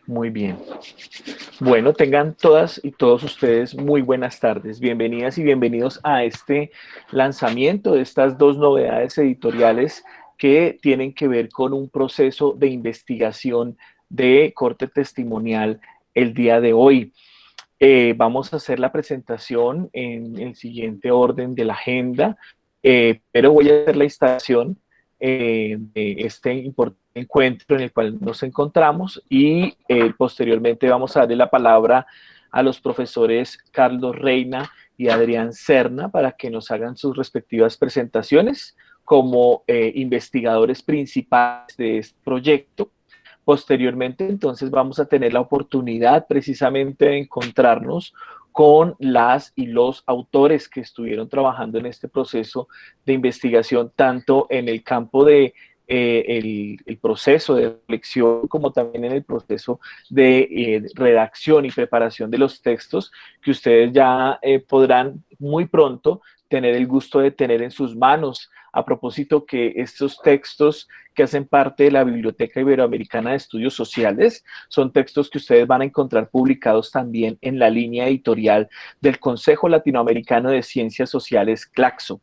Muy bien. Bueno, tengan todas y todos ustedes muy buenas tardes. Bienvenidas y bienvenidos a este lanzamiento de estas dos novedades editoriales que tienen que ver con un proceso de investigación de corte testimonial el día de hoy. Vamos a hacer la presentación en el siguiente orden de la agenda, pero voy a hacer la instalación de este importante encuentro en el cual nos encontramos y posteriormente vamos a darle la palabra a los profesores Carlos Reina y Adrián Serna para que nos hagan sus respectivas presentaciones como investigadores principales de este proyecto. Posteriormente, entonces, vamos a tener la oportunidad precisamente de encontrarnos con las y los autores que estuvieron trabajando en este proceso de investigación, tanto en el campo de el proceso de reflexión, como también en el proceso de redacción y preparación de los textos que ustedes ya podrán muy pronto tener el gusto de tener en sus manos. A propósito que estos textos que hacen parte de la Biblioteca Iberoamericana de Estudios Sociales son textos que ustedes van a encontrar publicados también en la línea editorial del Consejo Latinoamericano de Ciencias Sociales, CLACSO.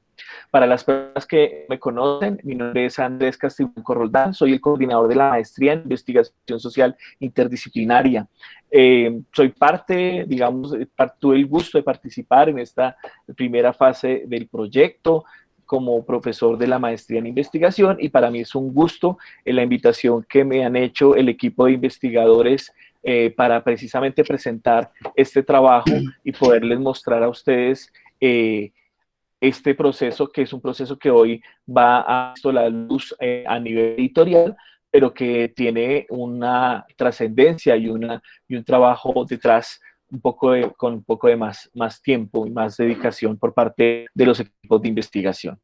Para las personas que me conocen, mi nombre es Andrés Castiblanco Roldán, soy el coordinador de la maestría en investigación social interdisciplinaria. Soy parte, digamos, tuve el gusto de participar en esta primera fase del proyecto como profesor de la maestría en investigación y para mí es un gusto la invitación que me han hecho el equipo de investigadores para precisamente presentar este trabajo y poderles mostrar a ustedes este proceso, que es un proceso que hoy va a la luz a nivel editorial, pero que tiene una trascendencia y un trabajo detrás con un poco de más tiempo y más dedicación por parte de los equipos de investigación.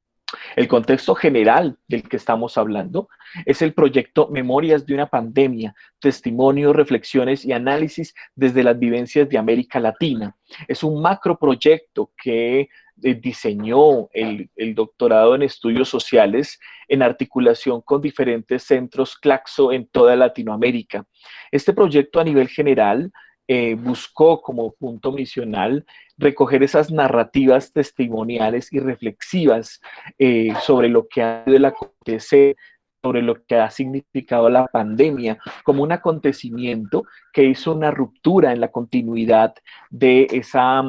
El contexto general del que estamos hablando es el proyecto Memorias de una pandemia, testimonios, reflexiones y análisis desde las vivencias de América Latina. Es un macroproyecto que diseñó el doctorado en estudios sociales en articulación con diferentes centros CLACSO en toda Latinoamérica. Este proyecto a nivel general buscó como punto misional recoger esas narrativas testimoniales y reflexivas sobre lo que ha sido el acontecer, sobre lo que ha significado la pandemia como un acontecimiento que hizo una ruptura en la continuidad de esa,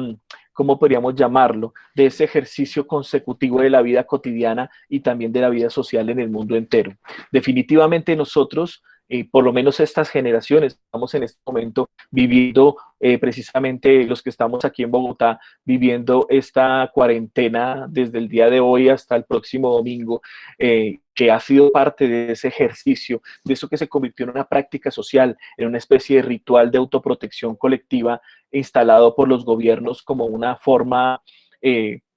¿cómo podríamos llamarlo?, de ese ejercicio consecutivo de la vida cotidiana y también de la vida social en el mundo entero. Definitivamente nosotros, por lo menos estas generaciones, estamos en este momento viviendo precisamente los que estamos aquí en Bogotá, viviendo esta cuarentena desde el día de hoy hasta el próximo domingo, que ha sido parte de ese ejercicio, de eso que se convirtió en una práctica social, en una especie de ritual de autoprotección colectiva instalado por los gobiernos como una forma,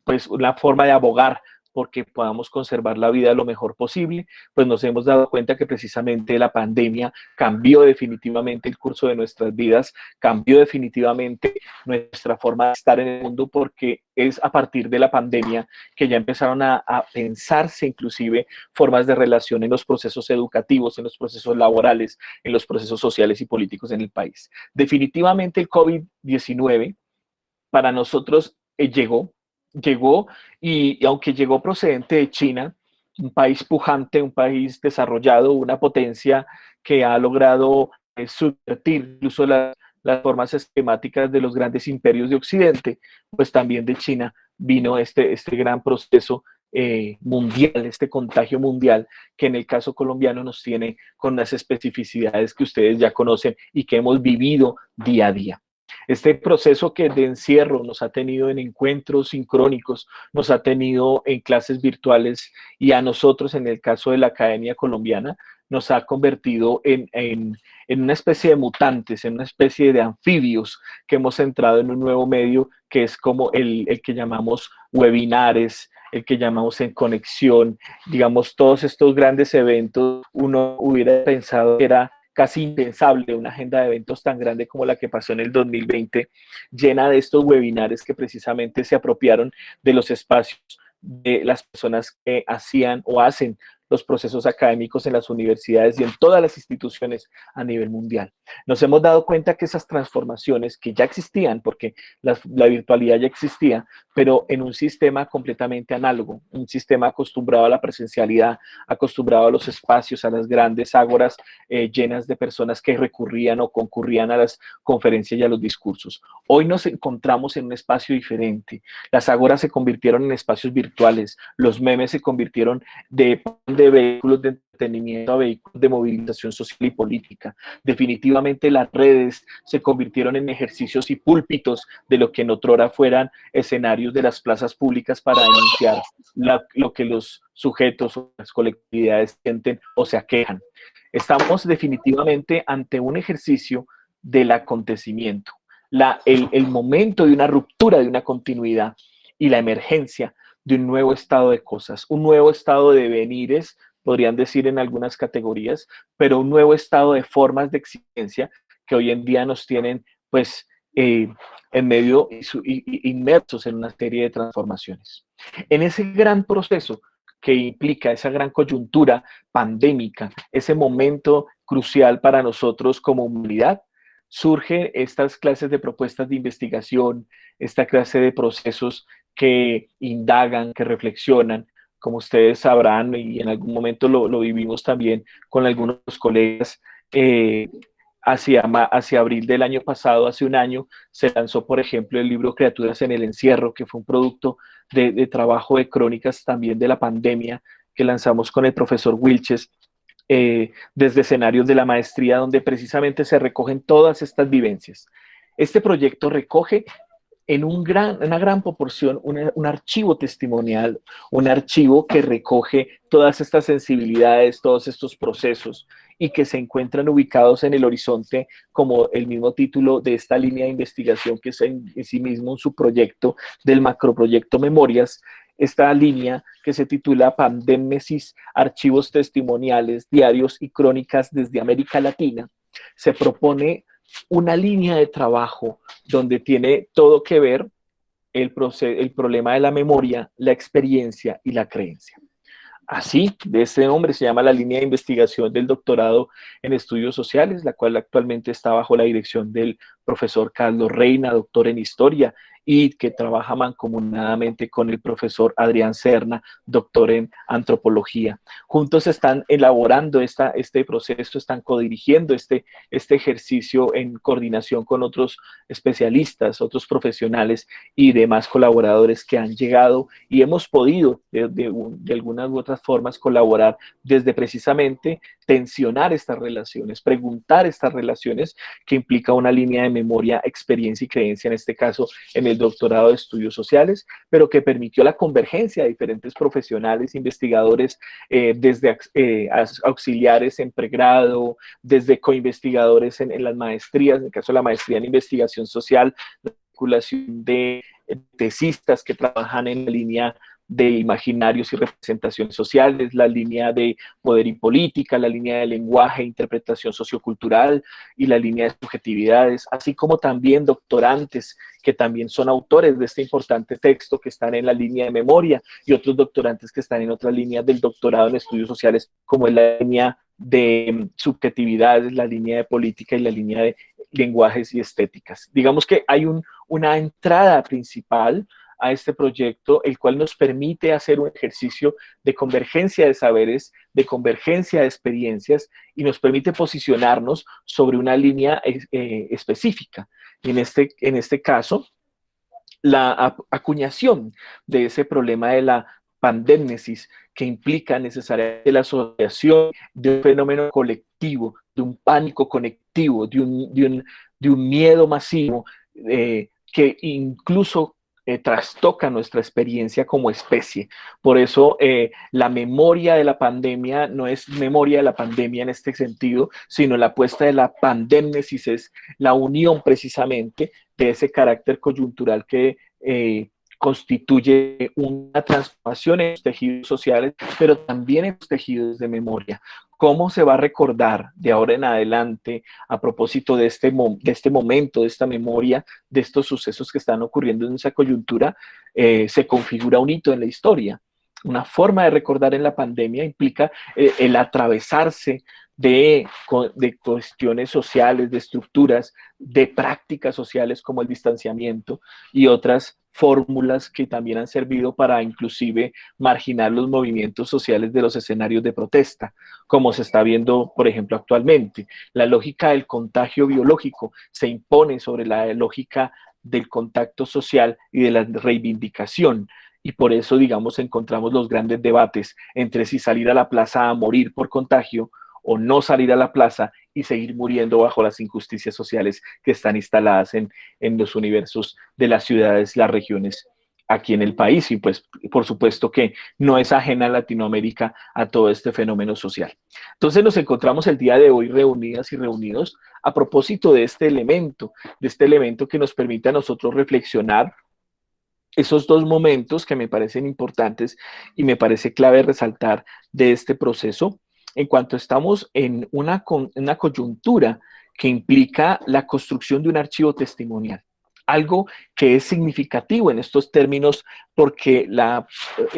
pues una forma de abogar porque podamos conservar la vida lo mejor posible, pues nos hemos dado cuenta que precisamente la pandemia cambió definitivamente el curso de nuestras vidas, cambió definitivamente nuestra forma de estar en el mundo, porque es a partir de la pandemia que ya empezaron a pensarse inclusive formas de relación en los procesos educativos, en los procesos laborales, en los procesos sociales y políticos en el país. Definitivamente el COVID-19 para nosotros llegó y aunque llegó procedente de China, un país pujante, un país desarrollado, una potencia que ha logrado subvertir incluso las formas esquemáticas de los grandes imperios de Occidente, pues también de China vino este gran proceso mundial, este contagio mundial, que en el caso colombiano nos tiene con las especificidades que ustedes ya conocen y que hemos vivido día a día. Este proceso que de encierro nos ha tenido en encuentros sincrónicos, nos ha tenido en clases virtuales y a nosotros, en el caso de la Academia Colombiana, nos ha convertido en una especie de mutantes, en una especie de anfibios que hemos entrado en un nuevo medio que es como el que llamamos webinares, el que llamamos en conexión, digamos, todos estos grandes eventos, uno hubiera pensado que era casi impensable una agenda de eventos tan grande como la que pasó en el 2020, llena de estos webinares que precisamente se apropiaron de los espacios de las personas que hacían o hacen los procesos académicos en las universidades y en todas las instituciones a nivel mundial. Nos hemos dado cuenta que esas transformaciones que ya existían, porque la virtualidad ya existía, pero en un sistema completamente análogo, un sistema acostumbrado a la presencialidad, acostumbrado a los espacios, a las grandes ágoras llenas de personas que recurrían o concurrían a las conferencias y a los discursos. Hoy nos encontramos en un espacio diferente. Las ágoras se convirtieron en espacios virtuales, los memes se convirtieron de vehículos de entretenimiento a vehículos de movilización social y política. Definitivamente las redes se convirtieron en ejercicios y púlpitos de lo que en otrora fueran escenarios de las plazas públicas para denunciar lo que los sujetos o las colectividades sienten o se aquejan. Estamos definitivamente ante un ejercicio del acontecimiento, el momento de una ruptura, de una continuidad y la emergencia de un nuevo estado de cosas, un nuevo estado de venires, podrían decir en algunas categorías, pero un nuevo estado de formas de existencia que hoy en día nos tienen pues en medio inmersos en una serie de transformaciones. En ese gran proceso que implica esa gran coyuntura pandémica, ese momento crucial para nosotros como humanidad, surgen estas clases de propuestas de investigación, esta clase de procesos que indagan, que reflexionan, como ustedes sabrán, y en algún momento lo vivimos también con algunos colegas, hacia abril del año pasado, hace un año, se lanzó, por ejemplo, el libro Criaturas en el Encierro, que fue un producto de trabajo de crónicas también de la pandemia, que lanzamos con el profesor Wilches, desde escenarios de la maestría, donde precisamente se recogen todas estas vivencias. Este proyecto recoge en una gran proporción un archivo testimonial, un archivo que recoge todas estas sensibilidades, todos estos procesos y que se encuentran ubicados en el horizonte como el mismo título de esta línea de investigación que es en sí mismo un subproyecto del macroproyecto Memorias, esta línea que se titula Pandémesis, Archivos Testimoniales, Diarios y Crónicas desde América Latina, se propone una línea de trabajo donde tiene todo que ver el problema de la memoria, la experiencia y la creencia. Así, de este nombre se llama la línea de investigación del doctorado en estudios sociales, la cual actualmente está bajo la dirección del profesor Carlos Reina, doctor en historia, y que trabaja mancomunadamente con el profesor Adrián Serna, doctor en antropología. Juntos están elaborando este proceso, están codirigiendo este ejercicio en coordinación con otros especialistas, otros profesionales y demás colaboradores que han llegado y hemos podido de algunas u otras formas colaborar desde precisamente tensionar estas relaciones, preguntar estas relaciones que implica una línea de memoria, experiencia y creencia, en este caso en el doctorado de estudios sociales, pero que permitió la convergencia de diferentes profesionales, investigadores, desde auxiliares en pregrado, desde coinvestigadores en las maestrías, en el caso de la maestría en investigación social, la vinculación de tesistas que trabajan en la línea de imaginarios y representaciones sociales, la línea de poder y política, la línea de lenguaje e interpretación sociocultural y la línea de subjetividades, así como también doctorantes que también son autores de este importante texto que están en la línea de memoria y otros doctorantes que están en otras líneas del doctorado en estudios sociales, como es la línea de subjetividades, la línea de política y la línea de lenguajes y estéticas. Digamos que hay una entrada principal a este proyecto, el cual nos permite hacer un ejercicio de convergencia de saberes, de convergencia de experiencias y nos permite posicionarnos sobre una línea específica. En este caso, la acuñación de ese problema de la pandémesis que implica necesariamente la asociación de un fenómeno colectivo, de un pánico conectivo, de un miedo masivo que incluso trastoca nuestra experiencia como especie. Por eso la memoria de la pandemia no es memoria de la pandemia en este sentido, sino la apuesta de la pandémesis es la unión precisamente de ese carácter coyuntural que constituye una transformación en los tejidos sociales, pero también en los tejidos de memoria. ¿Cómo se va a recordar de ahora en adelante a propósito de este momento, de esta memoria, de estos sucesos que están ocurriendo en esa coyuntura? Se configura un hito en la historia. una forma de recordar en la pandemia implica el atravesarse de cuestiones sociales, de estructuras, de prácticas sociales como el distanciamiento y otras fórmulas que también han servido para inclusive marginar los movimientos sociales de los escenarios de protesta, como se está viendo, por ejemplo, actualmente. La lógica del contagio biológico se impone sobre la lógica del contacto social y de la reivindicación. Y por eso, digamos, encontramos los grandes debates entre si salir a la plaza a morir por contagio o no salir a la plaza y seguir muriendo bajo las injusticias sociales que están instaladas en los universos de las ciudades, las regiones aquí en el país. Y pues, por supuesto que no es ajena a Latinoamérica a todo este fenómeno social. Entonces nos encontramos el día de hoy reunidas y reunidos a propósito de este elemento que nos permite a nosotros reflexionar esos dos momentos que me parecen importantes y me parece clave resaltar de este proceso en cuanto estamos en una coyuntura que implica la construcción de un archivo testimonial. Algo que es significativo en estos términos porque la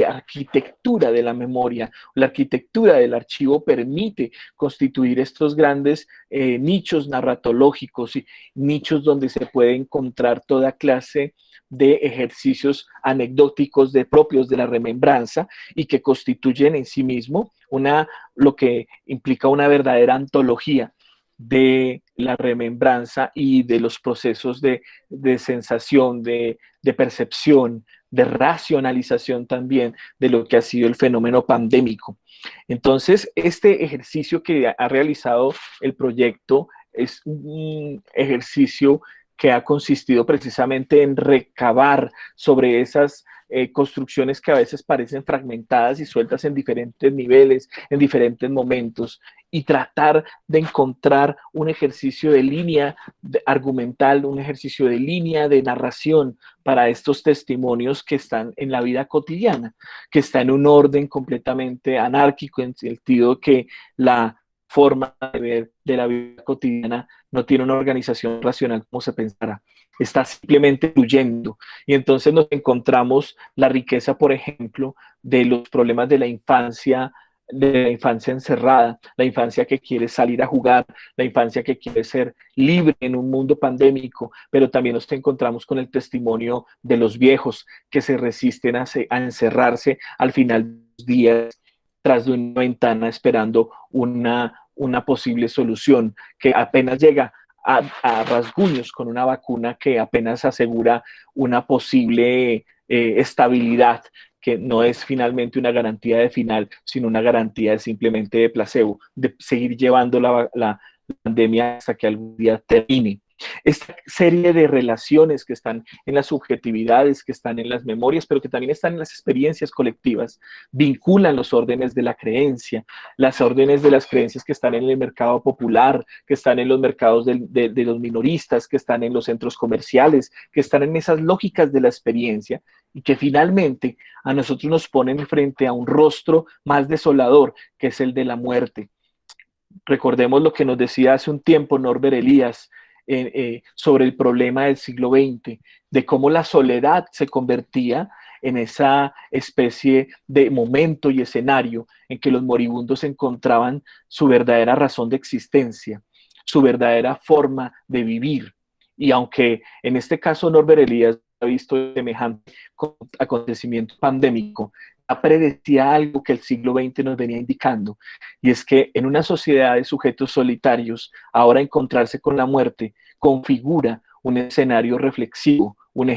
arquitectura de la memoria, la arquitectura del archivo permite constituir estos grandes nichos narratológicos y nichos donde se puede encontrar toda clase de ejercicios anecdóticos propios de la remembranza y que constituyen en sí mismo lo que implica una verdadera antología de la remembranza y de los procesos de sensación, de percepción, de racionalización también de lo que ha sido el fenómeno pandémico. Entonces, este ejercicio que ha realizado el proyecto es un ejercicio que ha consistido precisamente en recabar sobre esas construcciones que a veces parecen fragmentadas y sueltas en diferentes niveles, en diferentes momentos, y tratar de encontrar un ejercicio de línea argumental, un ejercicio de línea de narración para estos testimonios que están en la vida cotidiana, que está en un orden completamente anárquico, en el sentido que la forma de ver de la vida cotidiana no tiene una organización racional como se pensará, está simplemente fluyendo. Y entonces nos encontramos la riqueza, por ejemplo, de los problemas de la infancia encerrada, la infancia que quiere salir a jugar, la infancia que quiere ser libre en un mundo pandémico, pero también nos encontramos con el testimonio de los viejos que se resisten a encerrarse al final de los días tras de una ventana esperando una posible solución que apenas llega a rasguños con una vacuna que apenas asegura una posible estabilidad, que no es finalmente una garantía de final, sino una garantía de simplemente de placebo, de seguir llevando la pandemia hasta que algún día termine. Esta serie de relaciones que están en las subjetividades, que están en las memorias, pero que también están en las experiencias colectivas, vinculan los órdenes de la creencia, las órdenes de las creencias que están en el mercado popular, que están en los mercados de los minoristas, que están en los centros comerciales, que están en esas lógicas de la experiencia y que finalmente a nosotros nos ponen frente a un rostro más desolador, que es el de la muerte. Recordemos lo que nos decía hace un tiempo Norbert Elias sobre el problema del siglo XX, de cómo la soledad se convertía en esa especie de momento y escenario en que los moribundos encontraban su verdadera razón de existencia, su verdadera forma de vivir. Y aunque en este caso Norbert Elias ha visto semejante acontecimiento pandémico, predecía algo que el siglo XX nos venía indicando, y es que en una sociedad de sujetos solitarios, ahora encontrarse con la muerte configura un escenario reflexivo, un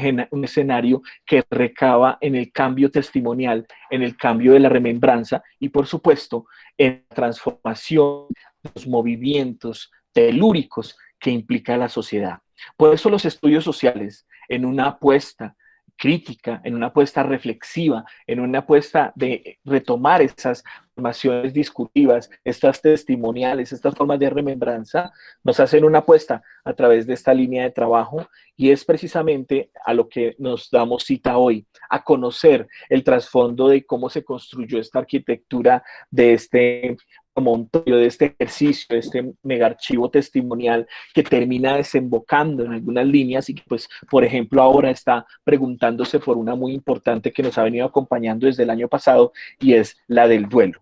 escenario que recaba en el cambio testimonial, en el cambio de la remembranza y, por supuesto, en la transformación de los movimientos telúricos que implica la sociedad. Por eso los estudios sociales, en una apuesta crítica, en una apuesta reflexiva, en una apuesta de retomar esas formaciones discursivas, estas testimoniales, estas formas de remembranza, nos hacen una apuesta a través de esta línea de trabajo y es precisamente a lo que nos damos cita hoy, a conocer el trasfondo de cómo se construyó esta arquitectura de este como un toyo de este ejercicio, de este megaarchivo testimonial que termina desembocando en algunas líneas y que, pues, por ejemplo, ahora está preguntándose por una muy importante que nos ha venido acompañando desde el año pasado y es la del duelo.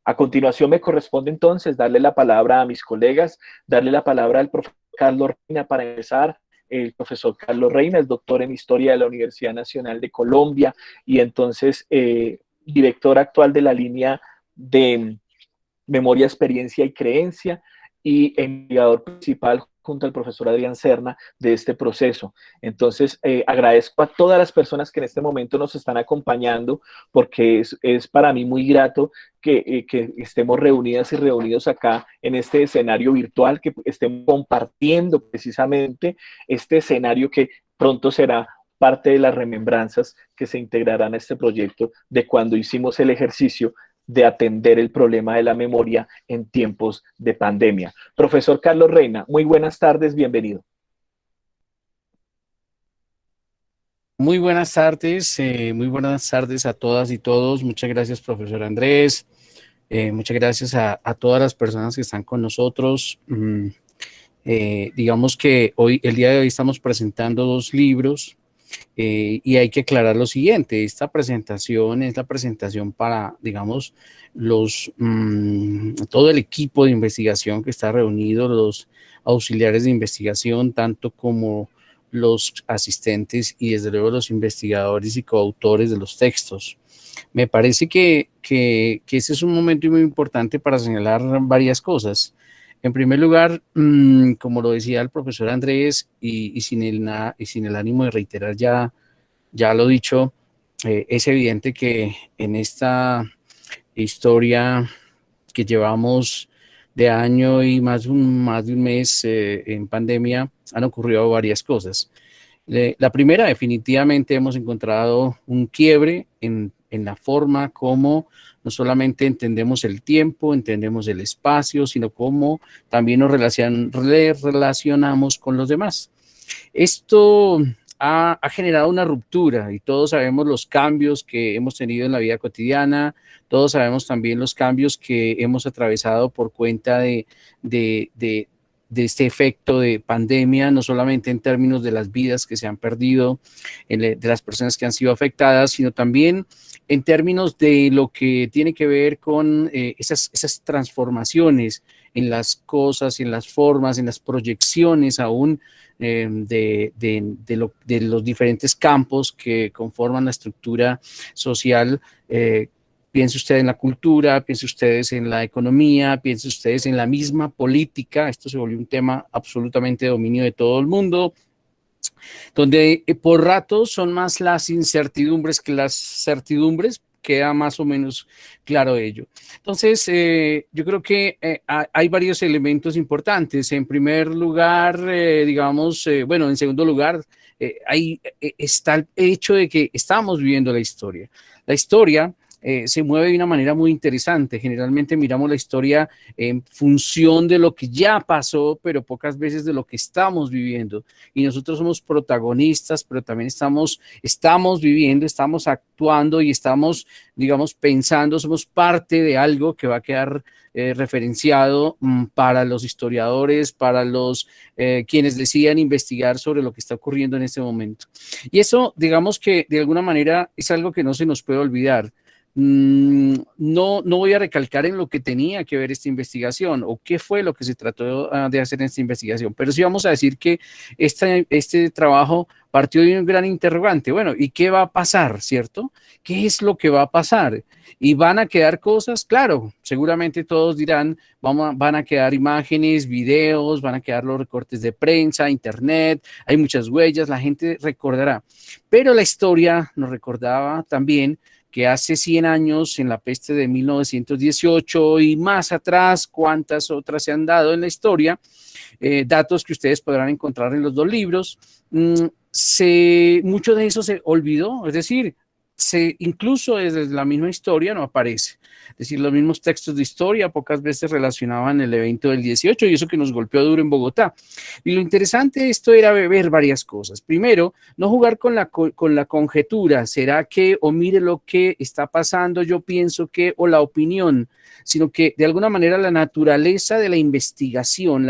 A continuación me corresponde entonces darle la palabra a mis colegas, darle la palabra al profesor Carlos Reina para empezar. El profesor Carlos Reina es doctor en Historia de la Universidad Nacional de Colombia y entonces director actual de la línea de Memoria, Experiencia y Creencia y investigador principal junto al profesor Adrián Serna de este proceso. Entonces, agradezco a todas las personas que en este momento nos están acompañando porque es para mí muy grato que estemos reunidas y reunidos acá en este escenario virtual, que estemos compartiendo precisamente este escenario que pronto será parte de las remembranzas que se integrarán a este proyecto de cuando hicimos el ejercicio de atender el problema de la memoria en tiempos de pandemia. Profesor Carlos Reina, muy buenas tardes, bienvenido. Muy buenas tardes a todas y todos. Muchas gracias, profesor Andrés. Muchas gracias a todas las personas que están con nosotros. Digamos que el día de hoy estamos presentando dos libros y hay que aclarar lo siguiente. Esta presentación es la presentación para, digamos, todo el equipo de investigación que está reunido, los auxiliares de investigación, tanto como los asistentes y desde luego los investigadores y coautores de los textos. Me parece que ese es un momento muy importante para señalar varias cosas. En primer lugar, como lo decía el profesor Andrés, y sin el ánimo de reiterar ya lo dicho, es evidente que en esta historia que llevamos de año y más de un mes en pandemia, han ocurrido varias cosas. La primera, definitivamente hemos encontrado un quiebre en la forma como no solamente entendemos el tiempo, entendemos el espacio, sino cómo también nos relacionamos con los demás. Esto ha generado una ruptura y todos sabemos los cambios que hemos tenido en la vida cotidiana, todos sabemos también los cambios que hemos atravesado por cuenta de, de de este efecto de pandemia, no solamente en términos de las vidas que se han perdido, de las personas que han sido afectadas, sino también en términos de lo que tiene que ver con esas transformaciones en las cosas, en las formas, en las proyecciones aún de los diferentes campos que conforman la estructura social. Piense usted en la cultura, piense ustedes en la economía, piense ustedes en la misma política. Esto se volvió un tema absolutamente de dominio de todo el mundo, donde por ratos son más las incertidumbres que las certidumbres. Queda más o menos claro ello. Entonces, yo creo que hay varios elementos importantes. En primer lugar, en segundo lugar, ahí está el hecho de que estamos viviendo la historia. La historia se mueve de una manera muy interesante. Generalmente miramos la historia en función de lo que ya pasó, pero pocas veces de lo que estamos viviendo. Y nosotros somos protagonistas, pero también estamos viviendo, estamos actuando y estamos, digamos, pensando, somos parte de algo que va a quedar referenciado para los historiadores, para los quienes decidan investigar sobre lo que está ocurriendo en este momento. Y eso, digamos que de alguna manera es algo que no se nos puede olvidar. No voy a recalcar en lo que tenía que ver esta investigación o qué fue lo que se trató de hacer en esta investigación, pero sí vamos a decir que este trabajo partió de un gran interrogante. Bueno, ¿y qué va a pasar, cierto? ¿Qué es lo que va a pasar? ¿Y van a quedar cosas? Claro, seguramente todos dirán, van a quedar imágenes, videos, van a quedar los recortes de prensa, internet, hay muchas huellas, la gente recordará. Pero la historia nos recordaba también que hace 100 años, en la peste de 1918 y más atrás, cuántas otras se han dado en la historia, datos que ustedes podrán encontrar en los dos libros, mucho de eso se olvidó, es decir, incluso desde la misma historia no aparece. Es decir, los mismos textos de historia pocas veces relacionaban el evento del 18 y eso que nos golpeó duro en Bogotá. Y lo interesante de esto era ver varias cosas. Primero, no jugar con la conjetura, ¿será que o mire lo que está pasando, yo pienso que, o la opinión, sino que de alguna manera la naturaleza de la investigación,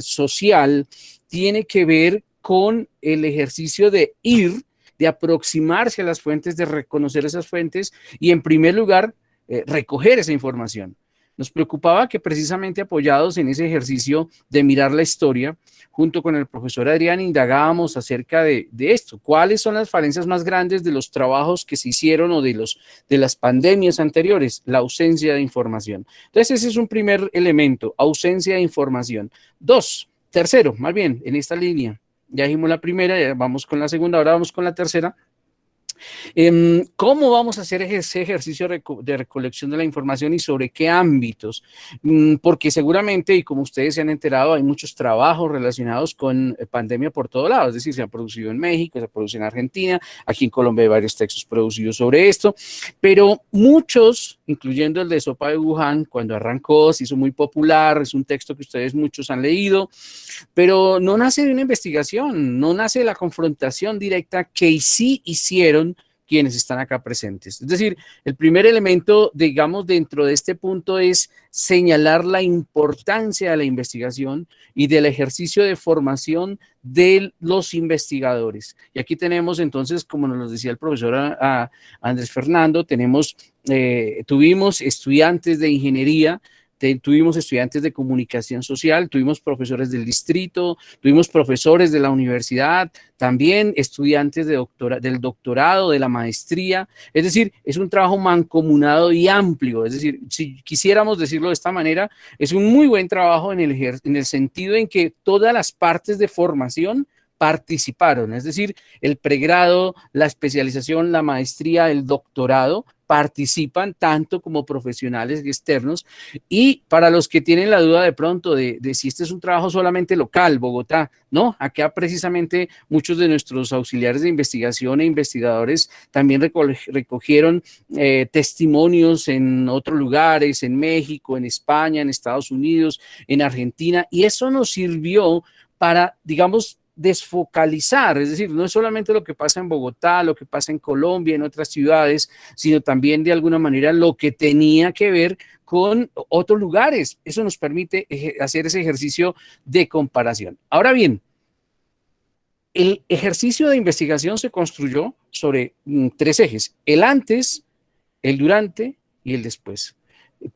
social, tiene que ver con el ejercicio de ir, de aproximarse a las fuentes, de reconocer esas fuentes y en primer lugar recoger esa información. Nos preocupaba que precisamente apoyados en ese ejercicio de mirar la historia, junto con el profesor Adrián indagábamos acerca de esto. ¿Cuáles son las falencias más grandes de los trabajos que se hicieron o de las pandemias anteriores? La ausencia de información. Entonces ese es un primer elemento, ausencia de información. Tercero, más bien, en esta línea, ya dijimos la primera, ya vamos con la segunda, ahora vamos con la tercera. ¿Cómo vamos a hacer ese ejercicio de recolección de la información y sobre qué ámbitos? Porque seguramente, y como ustedes se han enterado, hay muchos trabajos relacionados con pandemia por todos lados, es decir, se ha producido en México, se ha producido en Argentina, aquí en Colombia hay varios textos producidos sobre esto, pero muchos, incluyendo el de Sopa de Wuhan, cuando arrancó, se hizo muy popular, es un texto que ustedes muchos han leído, pero no nace de una investigación, no nace de la confrontación directa que sí hicieron quienes están acá presentes. Es decir, el primer elemento, digamos, dentro de este punto es señalar la importancia de la investigación y del ejercicio de formación de los investigadores. Y aquí tenemos entonces, como nos decía el profesor Andrés Fernando, tuvimos estudiantes de ingeniería, tuvimos estudiantes de comunicación social, tuvimos profesores del distrito, tuvimos profesores de la universidad, también estudiantes del doctorado, de la maestría. Es decir, es un trabajo mancomunado y amplio. Es decir, si quisiéramos decirlo de esta manera, es un muy buen trabajo en el sentido en que todas las partes de formación participaron, es decir, el pregrado, la especialización, la maestría, el doctorado, participan tanto como profesionales externos. Y para los que tienen la duda de pronto de si este es un trabajo solamente local, Bogotá, no, acá precisamente muchos de nuestros auxiliares de investigación e investigadores también recogieron testimonios en otros lugares, en México, en España, en Estados Unidos, en Argentina, y eso nos sirvió para, digamos, desfocalizar, es decir, no es solamente lo que pasa en Bogotá, lo que pasa en Colombia, en otras ciudades, sino también de alguna manera lo que tenía que ver con otros lugares. Eso nos permite hacer ese ejercicio de comparación. Ahora bien, el ejercicio de investigación se construyó sobre tres ejes: el antes, el durante y el después.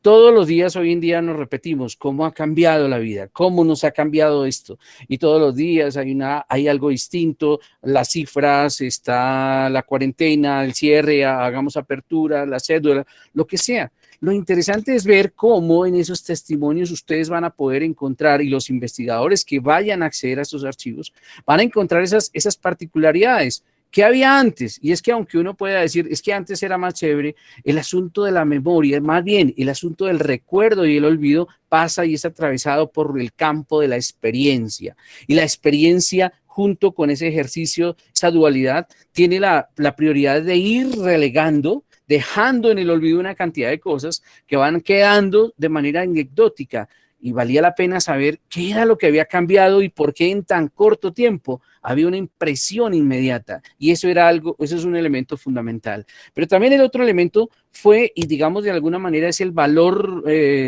Todos los días hoy en día nos repetimos cómo ha cambiado la vida, cómo nos ha cambiado esto, y todos los días hay algo distinto, las cifras, está la cuarentena, el cierre, hagamos apertura, la cédula, lo que sea. Lo interesante es ver cómo en esos testimonios ustedes van a poder encontrar, y los investigadores que vayan a acceder a estos archivos van a encontrar esas particularidades. ¿Qué había antes? Y es que aunque uno pueda decir, es que antes era más chévere, el asunto de la memoria, más bien el asunto del recuerdo y el olvido pasa y es atravesado por el campo de la experiencia. Y la experiencia, junto con ese ejercicio, esa dualidad, tiene la prioridad de ir relegando, dejando en el olvido una cantidad de cosas que van quedando de manera anecdótica. Y valía la pena saber qué era lo que había cambiado y por qué en tan corto tiempo había una impresión inmediata. Y eso es un elemento fundamental. Pero también el otro elemento fue, y digamos de alguna manera es el valor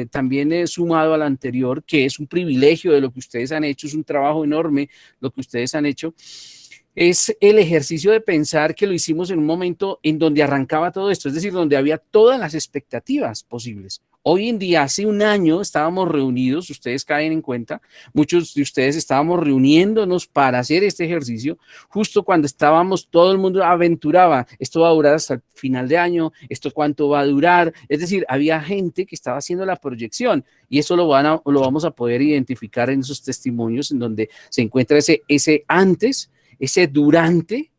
también sumado al anterior, que es un privilegio de lo que ustedes han hecho, es un trabajo enorme lo que ustedes han hecho, es el ejercicio de pensar que lo hicimos en un momento en donde arrancaba todo esto, es decir, donde había todas las expectativas posibles. Hoy en día, hace un año estábamos reunidos, ustedes caen en cuenta, muchos de ustedes estábamos reuniéndonos para hacer este ejercicio, justo cuando todo el mundo aventuraba, esto va a durar hasta el final de año, esto cuánto va a durar, es decir, había gente que estaba haciendo la proyección y eso lo vamos a poder identificar en esos testimonios en donde se encuentra ese antes, ese durante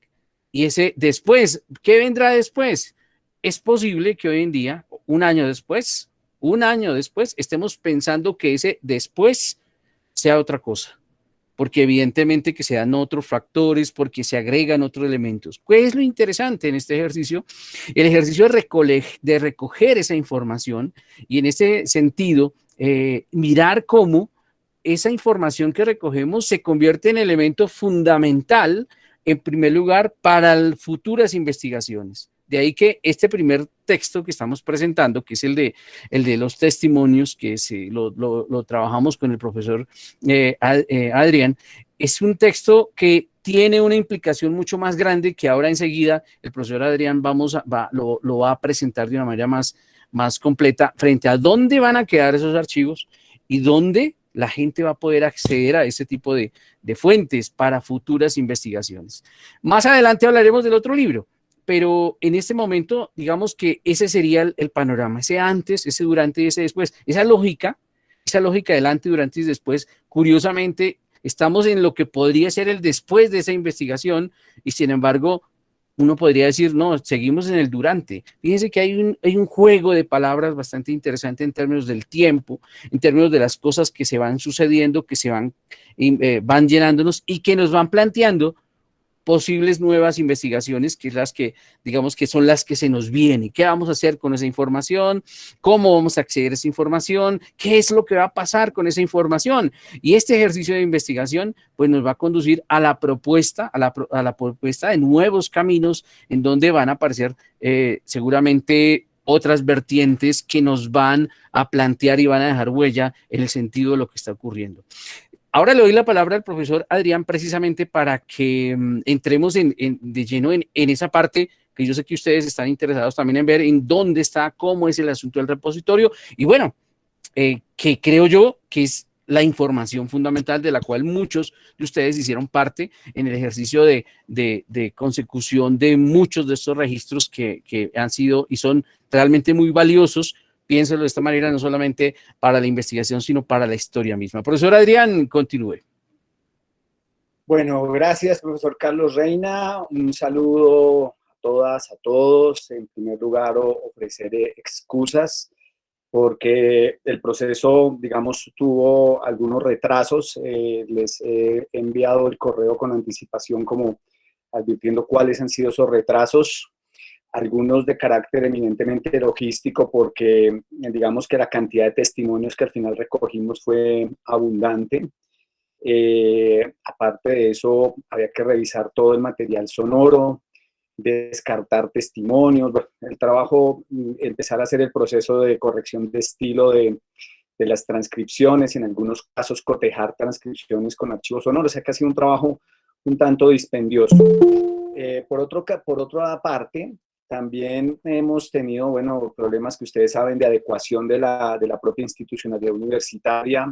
y ese después. ¿Qué vendrá después? Es posible que hoy en día, un año después, estemos pensando que ese después sea otra cosa. porque evidentemente que se dan otros factores, porque se agregan otros elementos. ¿Qué es lo interesante en este ejercicio? El ejercicio de recoger esa información y en ese sentido, mirar cómo esa información que recogemos se convierte en elemento fundamental, en primer lugar, para futuras investigaciones. De ahí que este primer texto que estamos presentando, que es el de los testimonios, que lo trabajamos con el profesor Adrián, es un texto que tiene una implicación mucho más grande que ahora enseguida el profesor Adrián lo va a presentar de una manera más completa frente a dónde van a quedar esos archivos y dónde la gente va a poder acceder a ese tipo de fuentes para futuras investigaciones. Más adelante hablaremos del otro libro, pero en este momento, digamos que ese sería el panorama, ese antes, ese durante y ese después. Esa lógica del antes, durante y después, curiosamente, estamos en lo que podría ser el después de esa investigación y sin embargo, uno podría decir, no, seguimos en el durante. Fíjense que hay un juego de palabras bastante interesante en términos del tiempo, en términos de las cosas que se van sucediendo, que van llenándonos y que nos van planteando posibles nuevas investigaciones, que es las que, digamos, que son las que se nos vienen. ¿Qué vamos a hacer con esa información? ¿Cómo vamos a acceder a esa información? ¿Qué es lo que va a pasar con esa información? Y este ejercicio de investigación, pues nos va a conducir a la propuesta, a la propuesta de nuevos caminos en donde van a aparecer seguramente otras vertientes que nos van a plantear y van a dejar huella en el sentido de lo que está ocurriendo. Ahora le doy la palabra al profesor Adrián precisamente para que entremos de lleno en esa parte que yo sé que ustedes están interesados también en ver en dónde está, cómo es el asunto del repositorio y bueno, que creo yo que es la información fundamental de la cual muchos de ustedes hicieron parte en el ejercicio de consecución de muchos de estos registros que han sido y son realmente muy valiosos. Piénselo de esta manera, no solamente para la investigación, sino para la historia misma. Profesor Adrián, continúe. Bueno, gracias, profesor Carlos Reina. Un saludo a todas, a todos. En primer lugar, ofreceré excusas porque el proceso, digamos, tuvo algunos retrasos. Les he enviado el correo con anticipación como advirtiendo cuáles han sido esos retrasos. Algunos de carácter eminentemente logístico porque digamos que la cantidad de testimonios que al final recogimos fue abundante. Aparte de eso, había que revisar todo el material sonoro, descartar testimonios, bueno, el trabajo, empezar a hacer el proceso de corrección de estilo de las transcripciones, en algunos casos cotejar transcripciones con archivos sonoros, o sea que ha sido un trabajo un tanto dispendioso. Por otra parte, también hemos tenido, bueno, problemas que ustedes saben de adecuación de la propia institucionalidad universitaria.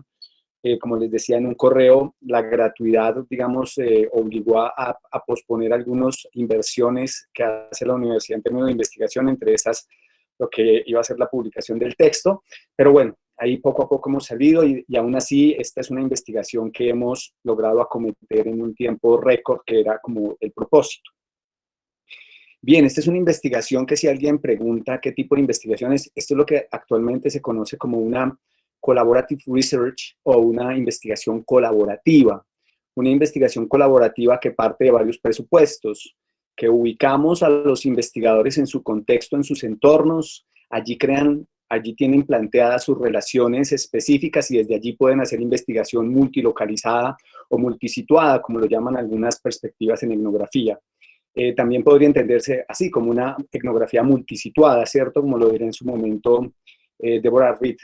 Como les decía en un correo, la gratuidad, digamos, obligó a posponer algunas inversiones que hace la universidad en términos de investigación, entre esas lo que iba a ser la publicación del texto. Pero bueno, ahí poco a poco hemos salido y aún así esta es una investigación que hemos logrado acometer en un tiempo récord, que era como el propósito. Bien, esta es una investigación que si alguien pregunta qué tipo de investigación es, esto es lo que actualmente se conoce como una collaborative research o una investigación colaborativa. Una investigación colaborativa que parte de varios presupuestos, que ubicamos a los investigadores en su contexto, en sus entornos, allí tienen planteadas sus relaciones específicas y desde allí pueden hacer investigación multilocalizada o multisituada, como lo llaman algunas perspectivas en etnografía. También podría entenderse así, como una etnografía multisituada, ¿cierto? Como lo dirá en su momento Deborah Reed.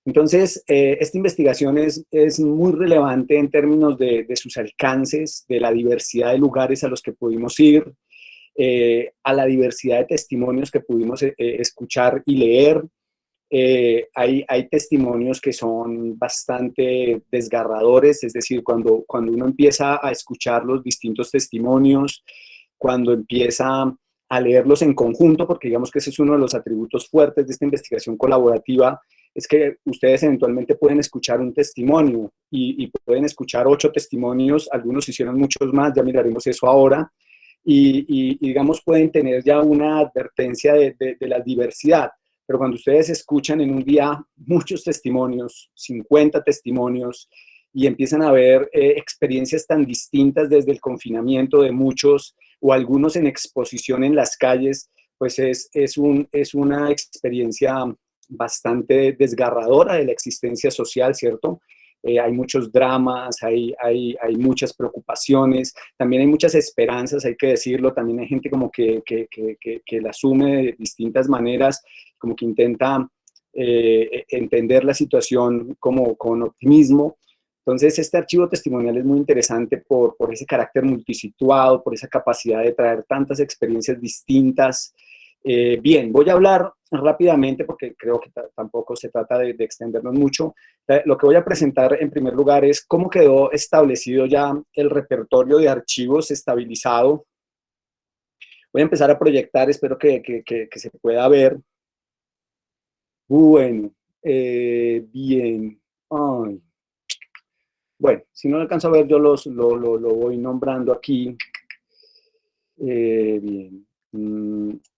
Entonces, esta investigación es muy relevante en términos de sus alcances, de la diversidad de lugares a los que pudimos ir, a la diversidad de testimonios que pudimos escuchar y leer. Hay testimonios que son bastante desgarradores, es decir, cuando uno empieza a escuchar los distintos testimonios, cuando empieza a leerlos en conjunto, porque digamos que ese es uno de los atributos fuertes de esta investigación colaborativa, es que ustedes eventualmente pueden escuchar un testimonio y pueden escuchar 8 testimonios, algunos hicieron muchos más, ya miraremos eso ahora, y digamos pueden tener ya una advertencia de la diversidad, pero cuando ustedes escuchan en un día muchos testimonios, 50 testimonios, y empiezan a ver experiencias tan distintas desde el confinamiento de muchos o algunos en exposición en las calles, pues es una experiencia bastante desgarradora de la existencia social, ¿cierto? Hay muchos dramas, hay muchas preocupaciones, también hay muchas esperanzas, hay que decirlo, también hay gente como que la asume de distintas maneras, como que intenta entender la situación como con optimismo. Entonces, este archivo testimonial es muy interesante por ese carácter multisituado, por esa capacidad de traer tantas experiencias distintas. Bien, voy a hablar rápidamente porque creo que tampoco se trata de extendernos mucho. Lo que voy a presentar en primer lugar es cómo quedó establecido ya el repertorio de archivos estabilizado. Voy a empezar a proyectar, espero que se pueda ver. Bueno, bien. Ay. Bueno, si no lo alcanzo a ver, yo lo voy nombrando aquí. Bien.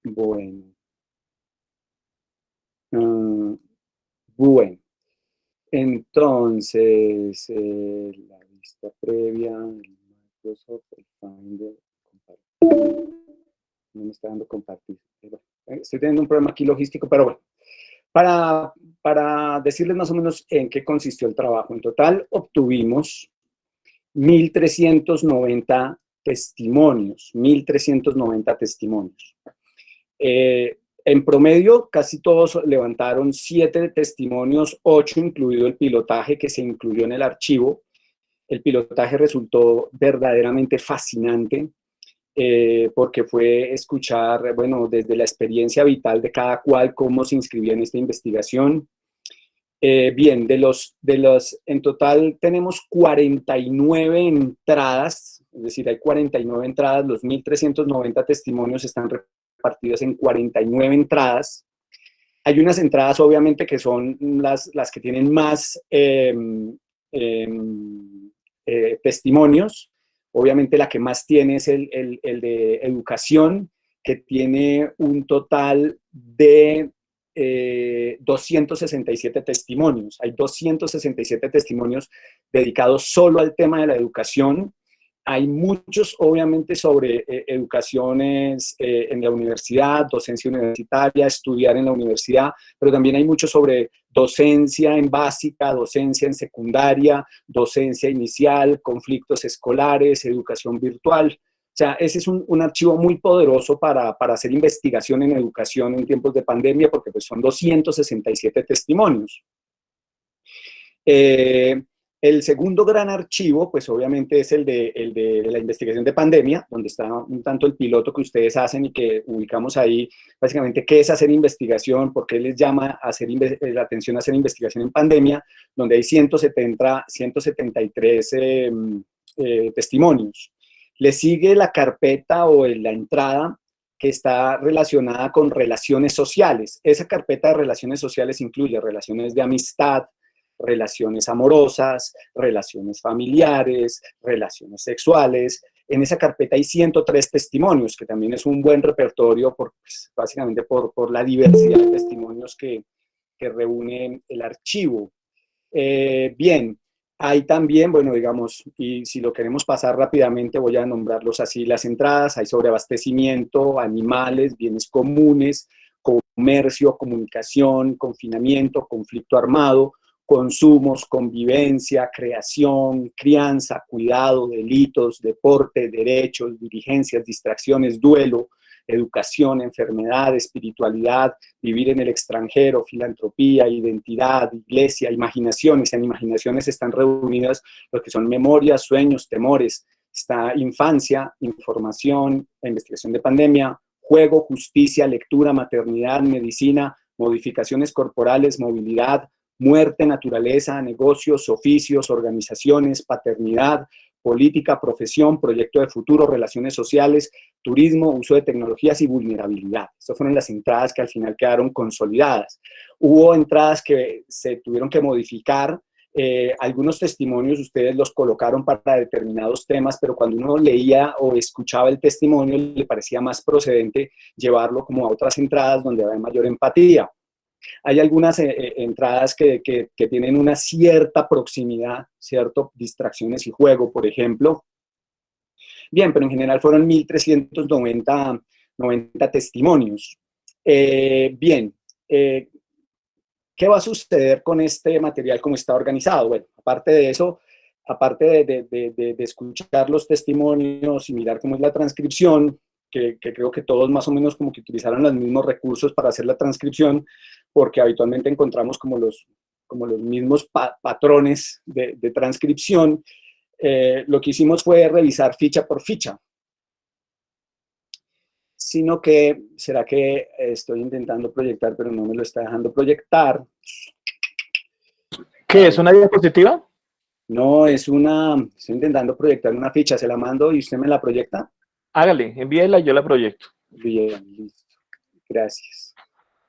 Bueno. Bueno. Entonces, la vista previa, el Microsoft, el Finder, compartir. No me está dando compartir. Estoy teniendo un problema aquí logístico, pero bueno. Para decirles más o menos en qué consistió el trabajo. En total obtuvimos 1.390 testimonios, 1.390 testimonios. En promedio, casi todos levantaron 7 testimonios, 8 incluido el pilotaje que se incluyó en el archivo. El pilotaje resultó verdaderamente fascinante porque fue escuchar, bueno, desde la experiencia vital de cada cual, cómo se inscribía en esta investigación. Bien, en total tenemos 49 entradas, es decir, hay 49 entradas, los 1.390 testimonios están repartidos en 49 entradas. Hay unas entradas, obviamente, que son las que tienen más testimonios. Obviamente la que más tiene es el de educación, que tiene un total de 267 testimonios. Hay 267 testimonios dedicados solo al tema de la educación. Hay muchos, obviamente, sobre educaciones en la universidad, docencia universitaria, estudiar en la universidad, pero también hay mucho sobre docencia en básica, docencia en secundaria, docencia inicial, conflictos escolares, educación virtual. O sea, ese es un archivo muy poderoso para hacer investigación en educación en tiempos de pandemia, porque pues, son 267 testimonios. El segundo gran archivo, pues obviamente es el de la investigación de pandemia, donde está un tanto el piloto que ustedes hacen y que ubicamos ahí, básicamente, qué es hacer investigación, por qué les llama la atención a hacer investigación en pandemia, donde hay 173 testimonios. Le sigue la carpeta o la entrada que está relacionada con relaciones sociales. Esa carpeta de relaciones sociales incluye relaciones de amistad, relaciones amorosas, relaciones familiares, relaciones sexuales. En esa carpeta hay 103 testimonios, que también es un buen repertorio, pues, básicamente por la diversidad de testimonios que reúne el archivo. Bien, hay también, bueno, digamos, y si lo queremos pasar rápidamente, voy a nombrarlos así, las entradas. Hay sobre abastecimiento, animales, bienes comunes, comercio, comunicación, confinamiento, conflicto armado, consumos, convivencia, creación, crianza, cuidado, delitos, deporte, derechos, diligencias, distracciones, duelo, educación, enfermedad, espiritualidad, vivir en el extranjero, filantropía, identidad, iglesia, imaginaciones. En imaginaciones están reunidas lo que son memorias, sueños, temores. Está infancia, información, la investigación de pandemia, juego, justicia, lectura, maternidad, medicina, modificaciones corporales, movilidad, muerte, naturaleza, negocios, oficios, organizaciones, paternidad, política, profesión, proyecto de futuro, relaciones sociales, turismo, uso de tecnologías y vulnerabilidad. Estas fueron las entradas que al final quedaron consolidadas. Hubo entradas que se tuvieron que modificar. Algunos testimonios ustedes los colocaron para determinados temas, pero cuando uno leía o escuchaba el testimonio le parecía más procedente llevarlo como a otras entradas donde había mayor empatía. Hay algunas entradas que tienen una cierta proximidad, ¿cierto? Distracciones y juego, por ejemplo. Bien, pero en general fueron 1.390 testimonios. Bien, ¿qué va a suceder con este material como está organizado? Bueno, aparte de eso, aparte de escuchar los testimonios y mirar cómo es la transcripción, que creo que todos más o menos como que utilizaron los mismos recursos para hacer la transcripción, porque habitualmente encontramos como los mismos patrones de transcripción, lo que hicimos fue revisar ficha por ficha. Sino que, ¿será que estoy intentando proyectar, pero no me lo está dejando proyectar? ¿Qué es una diapositiva? No, estoy intentando proyectar una ficha, se la mando y usted me la proyecta. Hágale, envíela y yo la proyecto. Bien, listo. Gracias.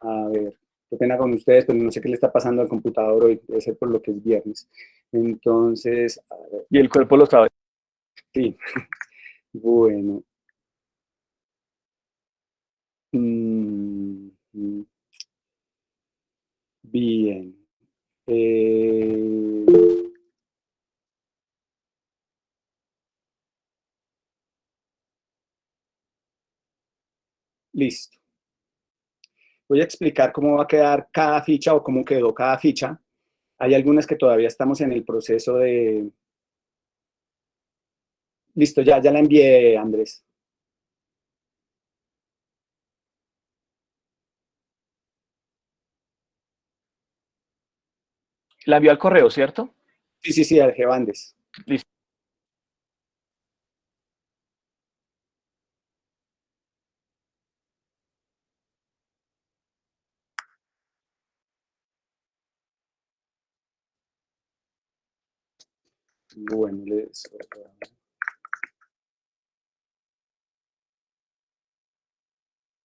A ver, qué pena con ustedes, pero no sé qué le está pasando al computador hoy, debe ser por lo que es viernes. Entonces, a ver. Y el cuerpo lo sabe. Sí. Bueno. Bien. Listo. Voy a explicar cómo va a quedar cada ficha o cómo quedó cada ficha. Hay algunas que todavía estamos en el proceso de... Listo, ya la envié, Andrés. La envió al correo, ¿cierto? Sí, al Gevandes. Listo. Bueno,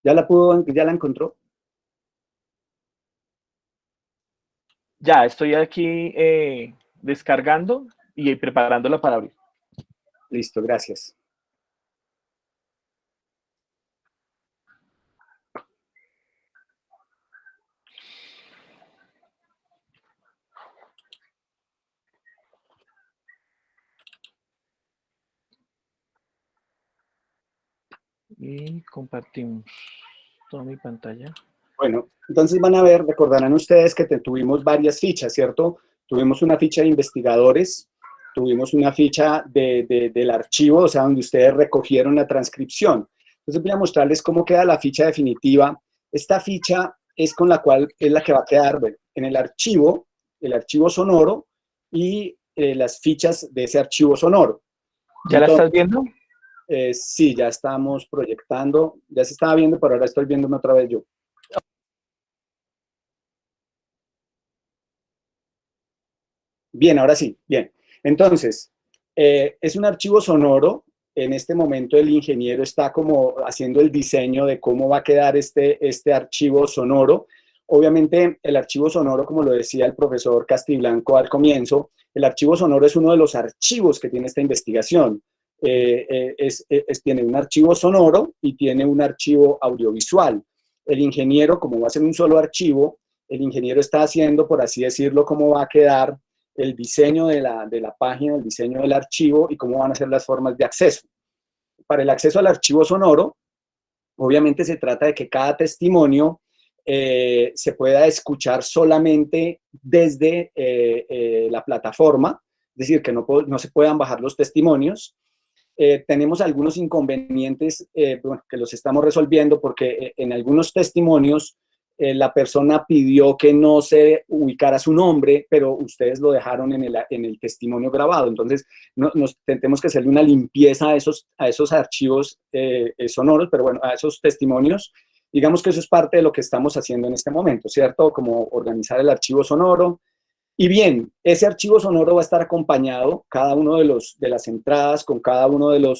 ¿Ya la encontró? Ya, estoy aquí descargando y preparándola para abrir. Listo, gracias. Y compartimos toda mi pantalla. Bueno, entonces van a ver, recordarán ustedes que tuvimos varias fichas, ¿cierto? Tuvimos una ficha de investigadores, tuvimos una ficha del archivo, o sea, donde ustedes recogieron la transcripción. Entonces voy a mostrarles cómo queda la ficha definitiva. Esta ficha es con la cual es la que va a quedar, bueno, en el archivo sonoro y las fichas de ese archivo sonoro. ¿Ya la estás viendo? Sí, ya estamos proyectando, ya se estaba viendo, pero ahora estoy viéndome otra vez yo. Bien, ahora sí, bien. Entonces, es un archivo sonoro. En este momento el ingeniero está como haciendo el diseño de cómo va a quedar este archivo sonoro. Obviamente, el archivo sonoro, como lo decía el profesor Castiblanco al comienzo, el archivo sonoro es uno de los archivos que tiene esta investigación. Tiene un archivo sonoro y tiene un archivo audiovisual. El ingeniero, como va a ser un solo archivo, el ingeniero está haciendo, por así decirlo, cómo va a quedar el diseño de la página, el diseño del archivo y cómo van a ser las formas de acceso. Para el acceso al archivo sonoro, obviamente se trata de que cada testimonio se pueda escuchar solamente desde la plataforma, es decir, que no se puedan bajar los testimonios. Tenemos algunos inconvenientes bueno, que los estamos resolviendo porque en algunos testimonios la persona pidió que no se ubicara su nombre, pero ustedes lo dejaron en el testimonio grabado. Entonces, tenemos que hacerle una limpieza a esos archivos sonoros, pero bueno, a esos testimonios. Digamos que eso es parte de lo que estamos haciendo en este momento, ¿cierto? Como organizar el archivo sonoro. Y bien, ese archivo sonoro va a estar acompañado, cada uno de las entradas, con cada uno del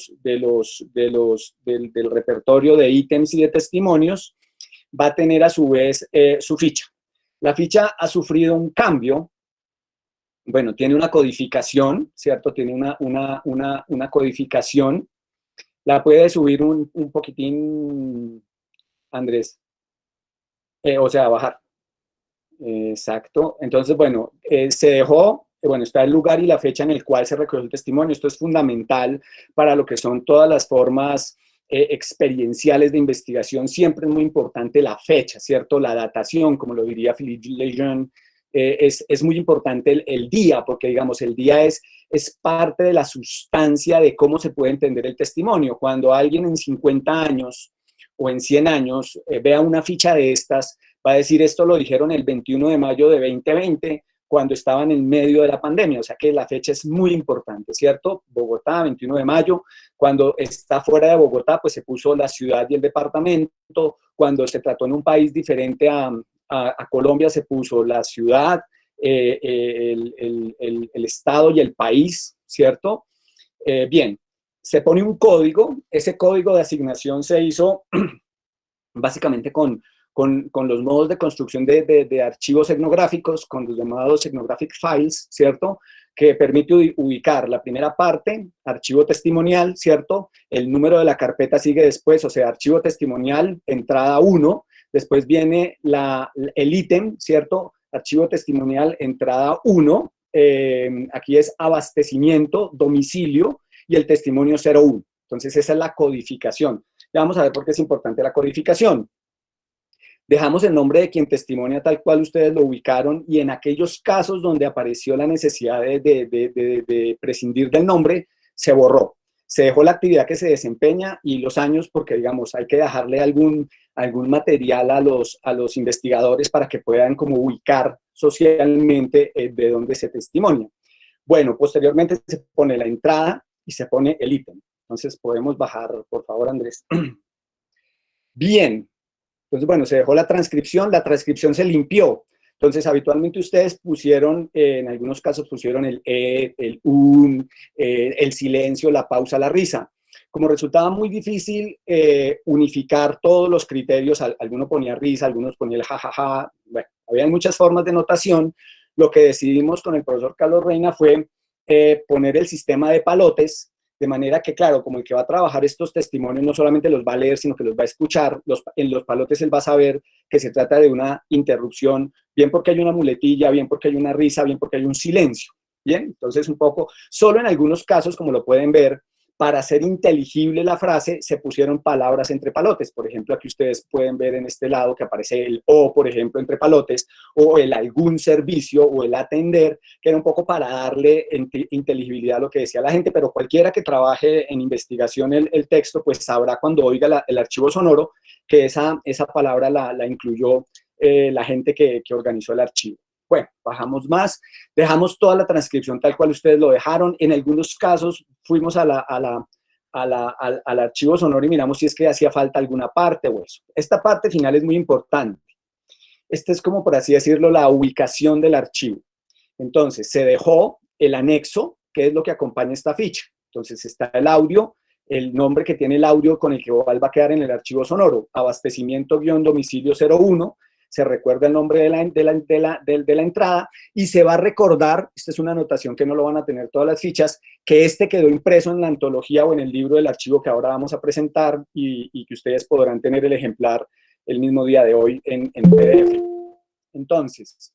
repertorio de ítems y de testimonios, va a tener a su vez su ficha. La ficha ha sufrido un cambio, bueno, tiene una codificación, ¿cierto? Tiene una codificación. La puede subir un poquitín, Andrés, o sea, bajar. Exacto. Entonces, bueno, se dejó, bueno, está el lugar y la fecha en el cual se recogió el testimonio. Esto es fundamental para lo que son todas las formas experienciales de investigación. Siempre es muy importante la fecha, ¿cierto? La datación, como lo diría Philippe Lejeune, es muy importante el día, porque digamos, el día es parte de la sustancia de cómo se puede entender el testimonio. Cuando alguien en 50 años o en 100 años vea una ficha de estas, va a decir, esto lo dijeron el 21 de mayo de 2020, cuando estaban en medio de la pandemia, o sea que la fecha es muy importante, ¿cierto? Bogotá, 21 de mayo, cuando está fuera de Bogotá, pues se puso la ciudad y el departamento, cuando se trató en un país diferente a Colombia, se puso la ciudad, el estado y el país, ¿cierto? Bien, se pone un código, ese código de asignación se hizo básicamente con los modos de construcción de archivos etnográficos, con los llamados ethnographic files, ¿cierto? Que permite ubicar la primera parte, archivo testimonial, ¿cierto? El número de la carpeta sigue después, o sea, archivo testimonial, entrada 1, después viene el ítem, ¿cierto? Archivo testimonial, entrada 1, aquí es abastecimiento, domicilio, y el testimonio 01. Entonces, esa es la codificación. Ya vamos a ver por qué es importante la codificación. Dejamos el nombre de quien testimonia tal cual ustedes lo ubicaron, y en aquellos casos donde apareció la necesidad de prescindir del nombre, se borró. Se dejó la actividad que se desempeña y los años, porque digamos, hay que dejarle algún material a los investigadores para que puedan como ubicar socialmente de dónde se testimonia. Bueno, posteriormente se pone la entrada y se pone el ítem. Entonces podemos bajar, por favor, Andrés. Bien. Entonces, bueno, se dejó la transcripción se limpió. Entonces, habitualmente ustedes pusieron, en algunos casos pusieron el el silencio, la pausa, la risa. Como resultaba muy difícil unificar todos los criterios, algunos ponía risa, algunos ponía el jajaja, bueno, había muchas formas de notación. Lo que decidimos con el profesor Carlos Reina fue poner el sistema de palotes, de manera que, claro, como el que va a trabajar estos testimonios no solamente los va a leer, sino que los va a escuchar. En los palotes él va a saber que se trata de una interrupción, bien porque hay una muletilla, bien porque hay una risa, bien porque hay un silencio. Bien, entonces un poco, solo en algunos casos, como lo pueden ver, para hacer inteligible la frase, se pusieron palabras entre palotes. Por ejemplo, aquí ustedes pueden ver en este lado que aparece el o, por ejemplo, entre palotes, o el algún servicio, o el atender, que era un poco para darle inteligibilidad a lo que decía la gente, pero cualquiera que trabaje en investigación el texto, pues sabrá cuando oiga el archivo sonoro que esa palabra la incluyó la gente que organizó el archivo. Bueno, bajamos más, dejamos toda la transcripción tal cual ustedes lo dejaron. En algunos casos fuimos al archivo sonoro y miramos si es que hacía falta alguna parte o eso. Esta parte final es muy importante. Esta es como, por así decirlo, la ubicación del archivo. Entonces, se dejó el anexo, que es lo que acompaña esta ficha. Entonces, está el audio, el nombre que tiene el audio con el que va a quedar en el archivo sonoro, abastecimiento-domicilio 01, se recuerda el nombre de la entrada y se va a recordar, esta es una anotación que no lo van a tener todas las fichas, que este quedó impreso en la antología o en el libro del archivo que ahora vamos a presentar y que ustedes podrán tener el ejemplar el mismo día de hoy en PDF. Entonces,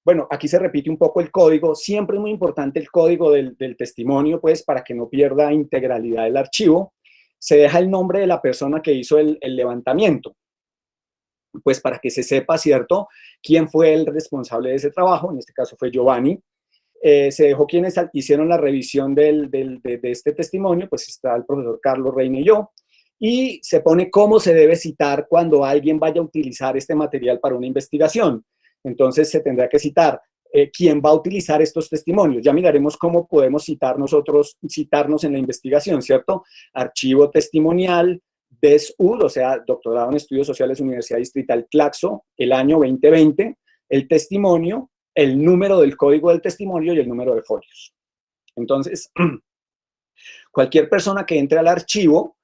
bueno, aquí se repite un poco el código. Siempre es muy importante el código del testimonio, pues, para que no pierda integralidad del archivo. Se deja el nombre de la persona que hizo el levantamiento, pues para que se sepa, ¿cierto?, quién fue el responsable de ese trabajo. En este caso fue Giovanni. Se dejó quienes hicieron la revisión de este testimonio, pues está el profesor Carlos Reina y yo. Y se pone cómo se debe citar cuando alguien vaya a utilizar este material para una investigación. Entonces se tendrá que citar quién va a utilizar estos testimonios. Ya miraremos cómo podemos citarnos en la investigación, ¿cierto? Archivo testimonial, DESUD, o sea, Doctorado en Estudios Sociales, Universidad Distrital Claxo, el año 2020, el testimonio, el número del código del testimonio y el número de folios. Entonces, cualquier persona que entre al archivo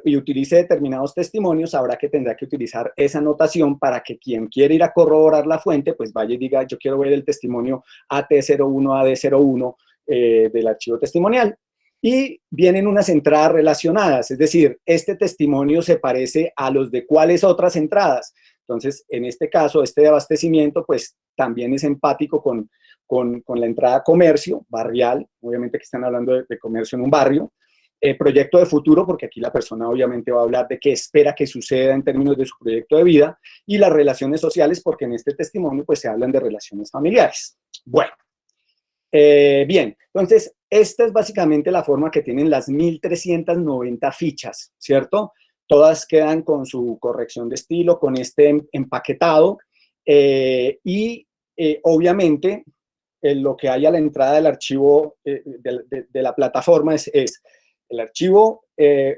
y utilice determinados testimonios sabrá que tendrá que utilizar esa notación para que quien quiera ir a corroborar la fuente, pues vaya y diga, yo quiero ver el testimonio AT01, AD01 del archivo testimonial. Y vienen unas entradas relacionadas, es decir, este testimonio se parece a los de cuáles otras entradas. Entonces, en este caso, este de abastecimiento, pues también es empático con la entrada a comercio, barrial, obviamente que están hablando de comercio en un barrio, proyecto de futuro, porque aquí la persona obviamente va a hablar de qué espera que suceda en términos de su proyecto de vida, y las relaciones sociales, porque en este testimonio pues se hablan de relaciones familiares. Bueno, bien, entonces esta es básicamente la forma que tienen las 1390 fichas, ¿cierto? Todas quedan con su corrección de estilo, con este empaquetado, y obviamente lo que hay a la entrada del archivo de la plataforma es el archivo,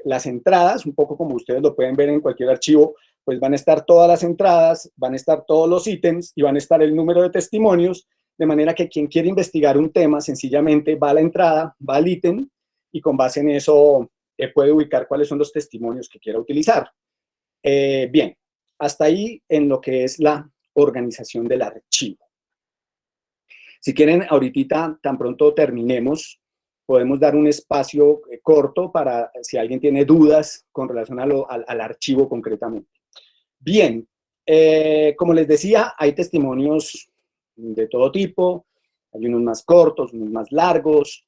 las entradas, un poco como ustedes lo pueden ver en cualquier archivo, pues van a estar todas las entradas, van a estar todos los ítems y van a estar el número de testimonios, de manera que quien quiere investigar un tema sencillamente va a la entrada, va al ítem y con base en eso puede ubicar cuáles son los testimonios que quiera utilizar. Bien, hasta ahí en lo que es la organización del archivo. Si quieren, ahorita, tan pronto terminemos, podemos dar un espacio corto para si alguien tiene dudas con relación al archivo concretamente. Bien, como les decía, hay testimonios de todo tipo, hay unos más cortos, unos más largos,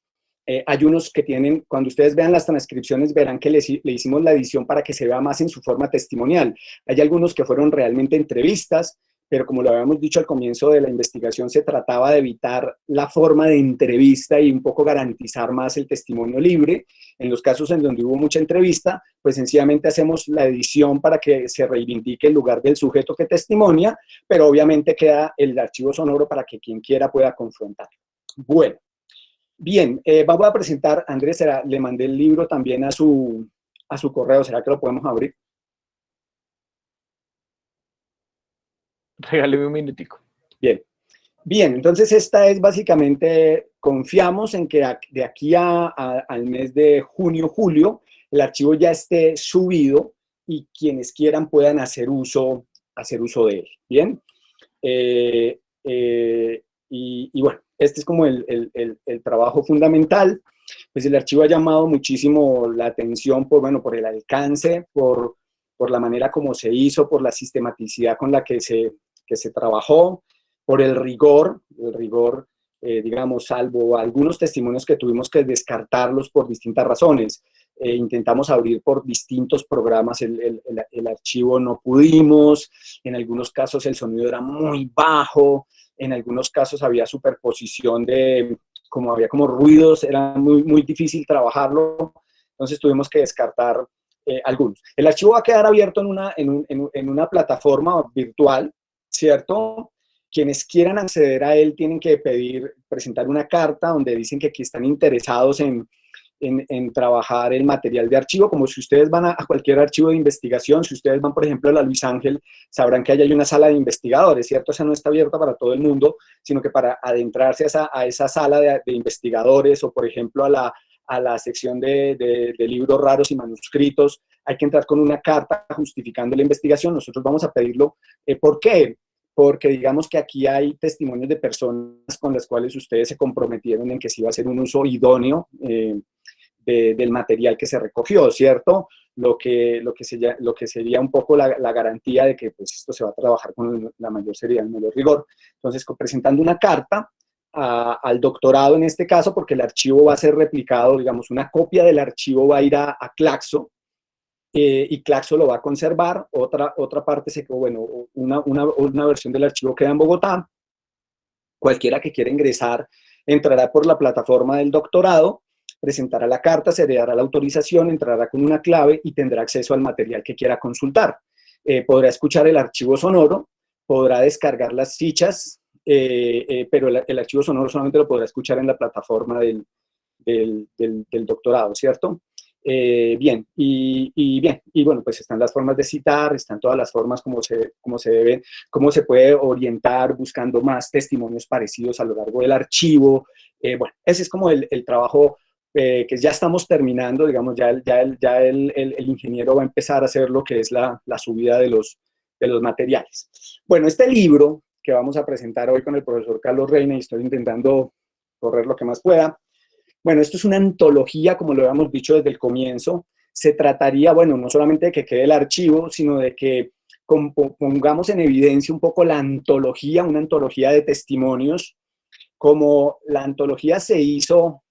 hay unos que tienen, cuando ustedes vean las transcripciones, verán que le hicimos la edición para que se vea más en su forma testimonial. Hay algunos que fueron realmente entrevistas, pero como lo habíamos dicho al comienzo de la investigación, se trataba de evitar la forma de entrevista y un poco garantizar más el testimonio libre. En los casos en donde hubo mucha entrevista, pues sencillamente hacemos la edición para que se reivindique el lugar del sujeto que testimonia, pero obviamente queda el archivo sonoro para que quien quiera pueda confrontar. Bueno, bien, vamos a presentar, Andrés, le mandé el libro también a su correo, ¿será que lo podemos abrir? Regáleme un minutico. Bien. Bien, entonces esta es básicamente, confiamos en que de aquí al mes de junio, julio, el archivo ya esté subido y quienes quieran puedan hacer uso de él. Bien. Y bueno, este es como el trabajo fundamental. Pues el archivo ha llamado muchísimo la atención por el alcance, por la manera como se hizo, por la sistematicidad con la que se trabajó, por el rigor, digamos, salvo algunos testimonios que tuvimos que descartarlos por distintas razones. Intentamos abrir por distintos programas el archivo, no pudimos, en algunos casos el sonido era muy bajo, en algunos casos había superposición había como ruidos, era muy, muy difícil trabajarlo, entonces tuvimos que descartar algunos. El archivo va a quedar abierto en una plataforma virtual, ¿cierto? Quienes quieran acceder a él tienen que presentar una carta donde dicen que aquí están interesados en trabajar el material de archivo, como si ustedes van a cualquier archivo de investigación, si ustedes van, por ejemplo, a la Luis Ángel, sabrán que hay una sala de investigadores, ¿cierto? Esa no está abierta para todo el mundo, sino que para adentrarse a esa sala de investigadores o, por ejemplo, a la sección de libros raros y manuscritos, hay que entrar con una carta justificando la investigación. Nosotros vamos a pedirlo. ¿Por qué? Porque digamos que aquí hay testimonios de personas con las cuales ustedes se comprometieron en que se iba a hacer un uso idóneo del material que se recogió, ¿cierto? Lo que sería un poco la garantía de que pues, esto se va a trabajar con la mayor seriedad y el mayor rigor. Entonces, presentando una carta al doctorado en este caso, porque el archivo va a ser replicado, digamos, una copia del archivo va a ir a Claxo, y Claxo lo va a conservar, otra parte, una versión del archivo queda en Bogotá. Cualquiera que quiera ingresar entrará por la plataforma del doctorado, presentará la carta, se le dará la autorización, entrará con una clave y tendrá acceso al material que quiera consultar. Podrá escuchar el archivo sonoro, podrá descargar las fichas, pero el archivo sonoro solamente lo podrá escuchar en la plataforma del doctorado, ¿cierto? Bien, y bueno, pues están las formas de citar, están todas las formas cómo se puede orientar buscando más testimonios parecidos a lo largo del archivo. Bueno, ese es como el trabajo que ya estamos terminando, digamos, ya el ingeniero va a empezar a hacer lo que es la subida de los materiales. Bueno, este libro que vamos a presentar hoy con el profesor Carlos Reina, y estoy intentando correr lo que más pueda. Bueno, esto es una antología, como lo habíamos dicho desde el comienzo. Se trataría, bueno, no solamente de que quede el archivo, sino de que pongamos en evidencia un poco la antología, una antología de testimonios. Como la antología se hizo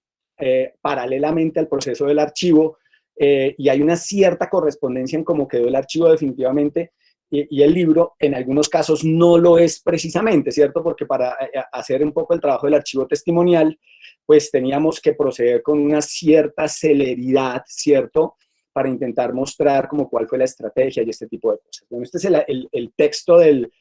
paralelamente al proceso del archivo, y hay una cierta correspondencia en cómo quedó el archivo definitivamente, y el libro en algunos casos no lo es precisamente, ¿cierto? Porque para hacer un poco el trabajo del archivo testimonial, pues teníamos que proceder con una cierta celeridad, ¿cierto? Para intentar mostrar como cuál fue la estrategia y este tipo de cosas. Bueno, este es el texto del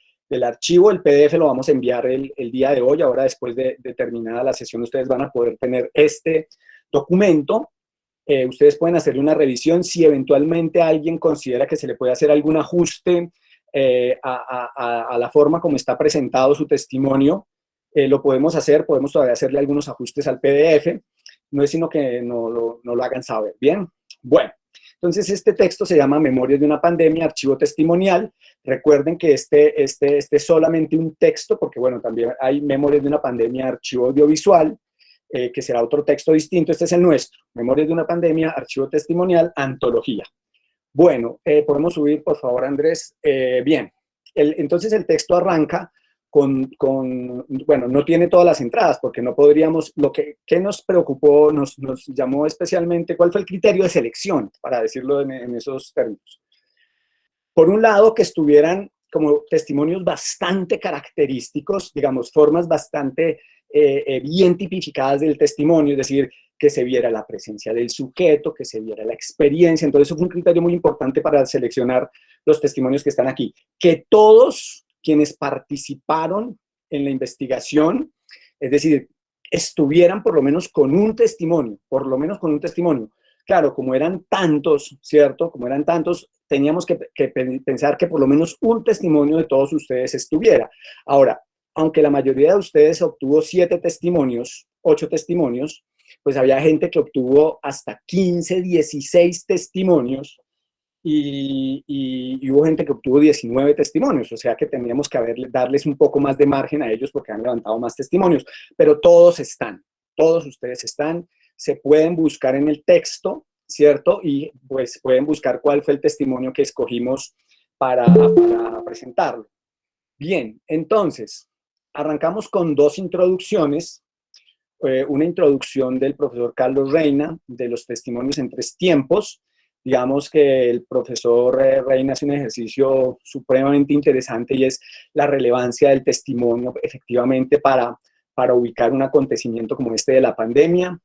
archivo, el PDF lo vamos a enviar el día de hoy. Ahora, después de terminada la sesión, ustedes van a poder tener este documento. Ustedes pueden hacerle una revisión. Si eventualmente alguien considera que se le puede hacer algún ajuste a la forma como está presentado su testimonio, lo podemos hacer. Podemos todavía hacerle algunos ajustes al PDF. No es sino que no lo hagan saber. Bien, bueno. Entonces, este texto se llama Memorias de una pandemia, archivo testimonial. Recuerden que este es solamente un texto, porque, bueno, también hay Memorias de una pandemia, archivo audiovisual, que será otro texto distinto. Este es el nuestro, Memorias de una pandemia, archivo testimonial, antología. Bueno, podemos subir, por favor, Andrés. Bien, entonces el texto arranca bueno, no tiene todas las entradas, porque no podríamos, ¿qué nos preocupó, nos llamó especialmente? ¿Cuál fue el criterio de selección, para decirlo en esos términos? Por un lado, que estuvieran como testimonios bastante característicos, digamos, formas bastante bien tipificadas del testimonio, es decir, que se viera la presencia del sujeto, que se viera la experiencia. Entonces, eso fue un criterio muy importante para seleccionar los testimonios que están aquí. Que todos quienes participaron en la investigación, es decir, estuvieran por lo menos con un testimonio, Claro, como eran tantos, ¿cierto? Como eran tantos, teníamos que pensar que por lo menos un testimonio de todos ustedes estuviera. Ahora, aunque la mayoría de ustedes obtuvo 7 testimonios, 8 testimonios, pues había gente que obtuvo hasta 15, 16 testimonios, y hubo gente que obtuvo 19 testimonios, o sea que tendríamos que darles un poco más de margen a ellos porque han levantado más testimonios, pero todos ustedes están, se pueden buscar en el texto, ¿cierto? Y pues pueden buscar cuál fue el testimonio que escogimos para presentarlo. Bien, entonces, arrancamos con 2 introducciones. Una introducción del profesor Carlos Reina, de los testimonios en 3 tiempos. Digamos que el profesor Reina hace un ejercicio supremamente interesante, y es la relevancia del testimonio efectivamente para ubicar un acontecimiento como este de la pandemia.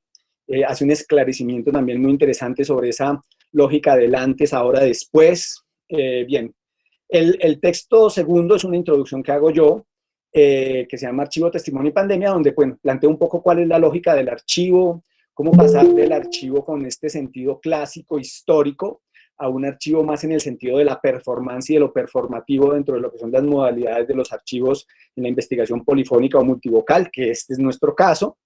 Hace un esclarecimiento también muy interesante sobre esa lógica del antes, ahora, después. Bien, el texto segundo es una introducción que hago yo, que se llama Archivo, Testimonio y Pandemia, donde bueno, planteo un poco cuál es la lógica del archivo, cómo pasar del archivo con este sentido clásico, histórico, a un archivo más en el sentido de la performance y de lo performativo dentro de lo que son las modalidades de los archivos en la investigación polifónica o multivocal, que este es nuestro caso.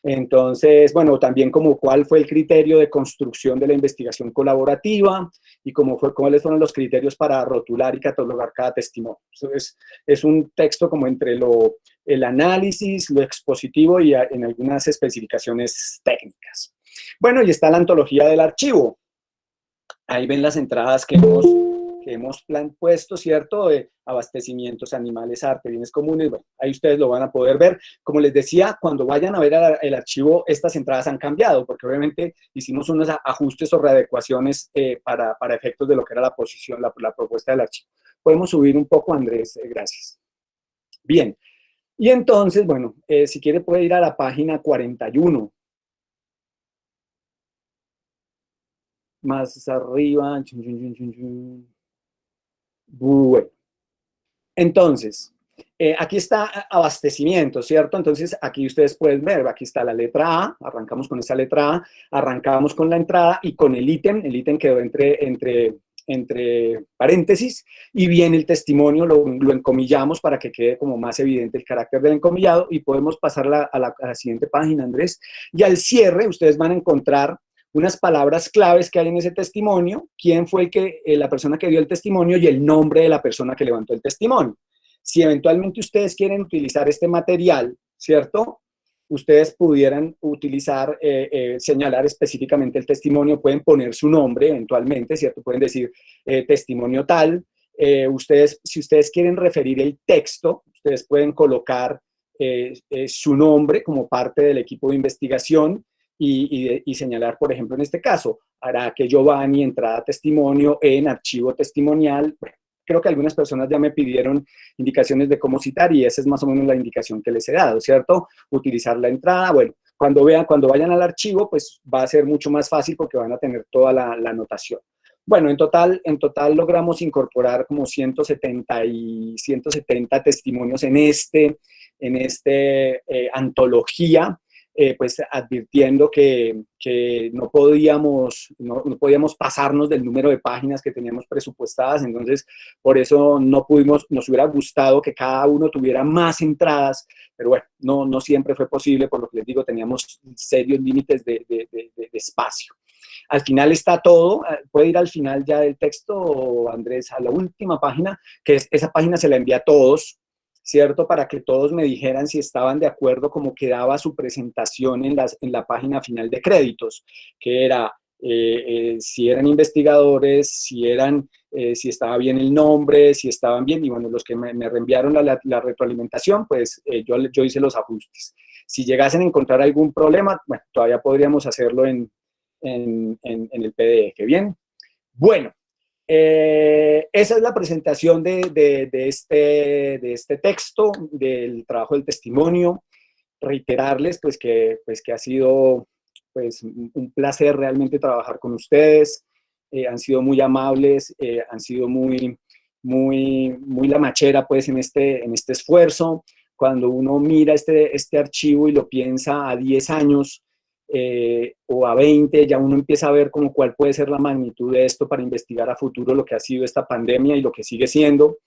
Entonces, bueno, también como cuál fue el criterio de construcción de la investigación colaborativa y cuáles fueron los criterios para rotular y catalogar cada testimonio. Entonces, es un texto como entre el análisis, lo expositivo y en algunas especificaciones técnicas. Bueno, y está la antología del archivo. Ahí ven las entradas que hemos puesto, ¿cierto? De abastecimientos, animales, arte, bienes comunes. Bueno, ahí ustedes lo van a poder ver. Como les decía, cuando vayan a ver el archivo, estas entradas han cambiado, porque obviamente hicimos unos ajustes o readecuaciones para efectos de lo que era la posición, la propuesta del archivo. Podemos subir un poco, Andrés, gracias. Bien, y entonces, bueno, si quiere puede ir a la página 41. Más arriba. Bueno, entonces, aquí está abastecimiento, ¿cierto? Entonces, aquí ustedes pueden ver, aquí está la letra A, arrancamos con esa letra A, arrancamos con la entrada y con el ítem quedó entre paréntesis, y viene el testimonio, lo encomillamos para que quede como más evidente el carácter del encomillado, y podemos pasar a la siguiente página, Andrés, y al cierre ustedes van a encontrar unas palabras claves que hay en ese testimonio, quién fue la persona que dio el testimonio y el nombre de la persona que levantó el testimonio. Si eventualmente ustedes quieren utilizar este material, ¿cierto? Ustedes pudieran utilizar, señalar específicamente el testimonio, pueden poner su nombre eventualmente, ¿cierto? Pueden decir testimonio tal, Si ustedes quieren referir el texto, ustedes pueden colocar su nombre como parte del equipo de investigación y señalar, por ejemplo, en este caso, Araque Giovanni, entrada testimonio en archivo testimonial. Bueno, creo que algunas personas ya me pidieron indicaciones de cómo citar y esa es más o menos la indicación que les he dado, ¿cierto? Utilizar la entrada, bueno, cuando vayan al archivo, pues va a ser mucho más fácil porque van a tener toda la anotación. Bueno, en total logramos incorporar como 170 testimonios en antología, pues advirtiendo que no podíamos pasarnos del número de páginas que teníamos presupuestadas, entonces por eso no pudimos, nos hubiera gustado que cada uno tuviera más entradas, pero bueno, no siempre fue posible, por lo que les digo, teníamos serios límites de espacio. Al final está todo, puede ir al final ya del texto, Andrés, a la última página, esa página se la envía a todos, ¿cierto? Para que todos me dijeran si estaban de acuerdo cómo quedaba su presentación en la página final de créditos, que era si eran investigadores, si estaba bien el nombre, si estaban bien, y bueno, los que me reenviaron la retroalimentación, pues yo hice los ajustes. Si llegasen a encontrar algún problema, bueno, todavía podríamos hacerlo en el PDF. Bien, bueno, esa es la presentación de este texto, del trabajo del testimonio. Reiterarles pues que ha sido pues un placer realmente trabajar con ustedes. Han sido muy amables, han sido muy la machera pues en este esfuerzo. Cuando uno mira este archivo y lo piensa a 10 años, o a 20, ya uno empieza a ver como cuál puede ser la magnitud de esto para investigar a futuro lo que ha sido esta pandemia y lo que sigue siendo.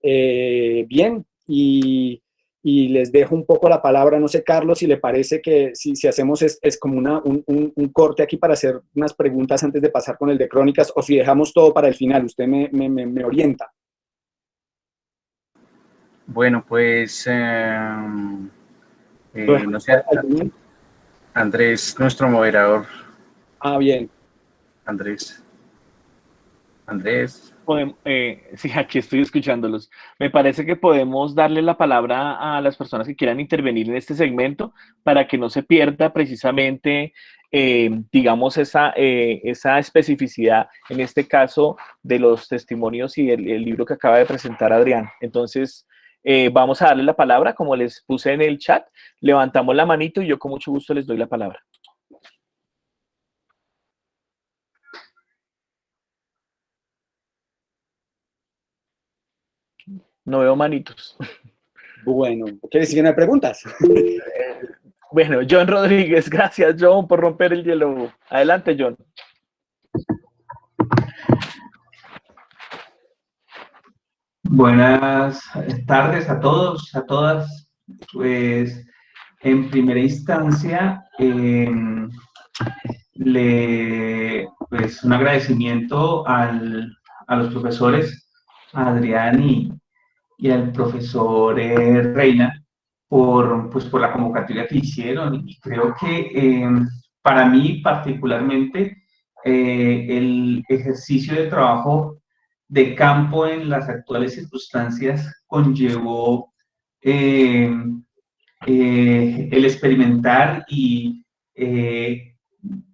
Bien, y les dejo un poco la palabra, no sé, Carlos, si le parece que si hacemos es como un corte aquí para hacer unas preguntas antes de pasar con el de crónicas, o si dejamos todo para el final, usted me orienta. Bueno, pues, no sé, Andrés, nuestro moderador. Ah, bien. Andrés. Sí, aquí estoy escuchándolos. Me parece que podemos darle la palabra a las personas que quieran intervenir en este segmento para que no se pierda precisamente, digamos, esa especificidad, en este caso, de los testimonios y el libro que acaba de presentar Adrián. Entonces, vamos a darle la palabra, como les puse en el chat, levantamos la manito y yo con mucho gusto les doy la palabra. No veo manitos. Bueno, ¿quieres siguen preguntas? Bueno, John Rodríguez, gracias John por romper el hielo. Adelante, John. Buenas tardes a todos, a todas. Pues en primera instancia, pues un agradecimiento a los profesores, a Adrián y al profesor Reina, por la convocatoria que hicieron. Y creo que para mí particularmente el ejercicio de trabajo de campo en las actuales circunstancias conllevó el experimentar y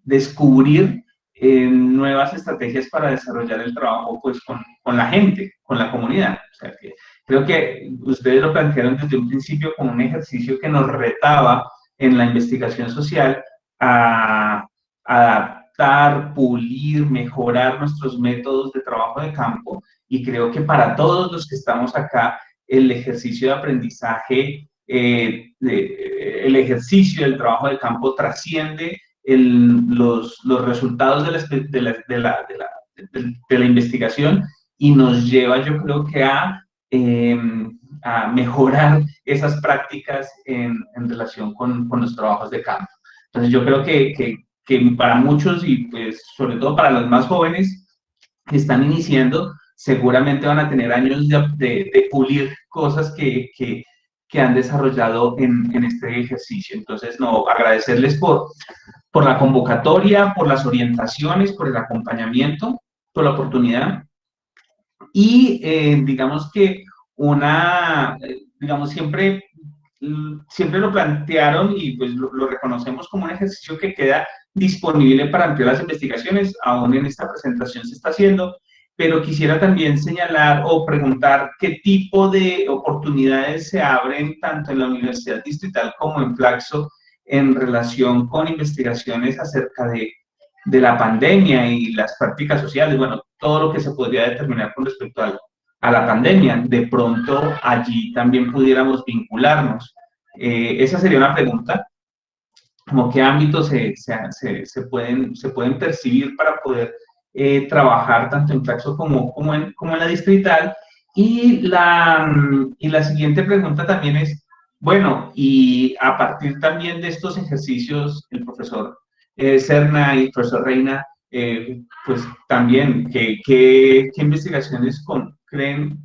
descubrir nuevas estrategias para desarrollar el trabajo pues, con la gente, con la comunidad. O sea, que creo que ustedes lo plantearon desde un principio como un ejercicio que nos retaba en la investigación social a adaptar, pulir, mejorar nuestros métodos de trabajo de campo, y creo que para todos los que estamos acá, el ejercicio de aprendizaje, el ejercicio del trabajo de campo trasciende los resultados de la investigación y nos lleva, yo creo que a mejorar esas prácticas en relación con los trabajos de campo. Entonces yo creo que para muchos y pues sobre todo para los más jóvenes que están iniciando, seguramente van a tener años de pulir cosas que han desarrollado en este ejercicio. Entonces, no, agradecerles por la convocatoria, por las orientaciones, por el acompañamiento, por la oportunidad. y digamos que digamos, siempre lo plantearon y pues lo reconocemos como un ejercicio que queda disponible para ampliar las investigaciones, aún en esta presentación se está haciendo, pero quisiera también señalar o preguntar qué tipo de oportunidades se abren tanto en la Universidad Distrital como en Flaxo en relación con investigaciones acerca de la pandemia y las prácticas sociales, bueno, todo lo que se podría determinar con respecto a la pandemia, de pronto allí también pudiéramos vincularnos. Esa sería una pregunta, como qué ámbitos se pueden percibir para poder trabajar tanto en Flaxo como en la distrital. Y la siguiente pregunta también es, bueno, y a partir también de estos ejercicios, el profesor Serna y el profesor Reina, pues también, ¿qué investigaciones creen,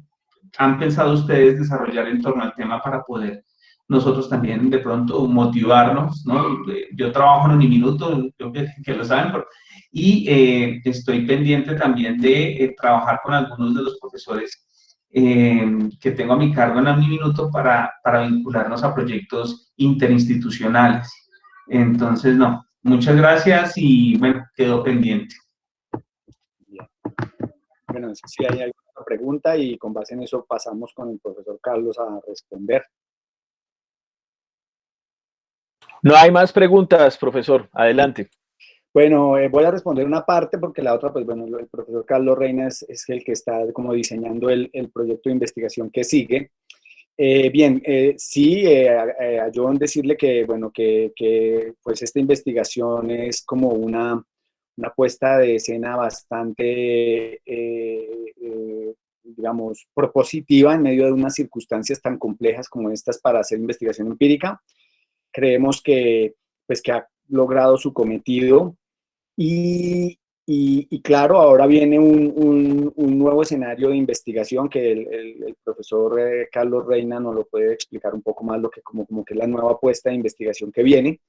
han pensado ustedes desarrollar en torno al tema para poder nosotros también de pronto motivarnos, ¿no? Yo trabajo en Uniminuto, creo que lo saben, y estoy pendiente también de trabajar con algunos de los profesores que tengo a mi cargo en Uniminuto para vincularnos a proyectos interinstitucionales. Entonces, no, muchas gracias y bueno, quedo pendiente. Bien. Bueno, no sé si hay alguna pregunta y con base en eso pasamos con el profesor Carlos a responder. No hay más preguntas, profesor. Adelante. Bueno, voy a responder una parte porque la otra, pues bueno, el profesor Carlos Reina es el que está como diseñando el proyecto de investigación que sigue. Bien, sí, a John decirle que, bueno, que pues esta investigación es como una puesta de escena bastante, digamos, propositiva en medio de unas circunstancias tan complejas como estas para hacer investigación empírica. Creemos que, pues, que ha logrado su cometido y claro, ahora viene un nuevo escenario de investigación que el profesor Carlos Reina nos lo puede explicar un poco más, lo que como que es la nueva apuesta de investigación que viene,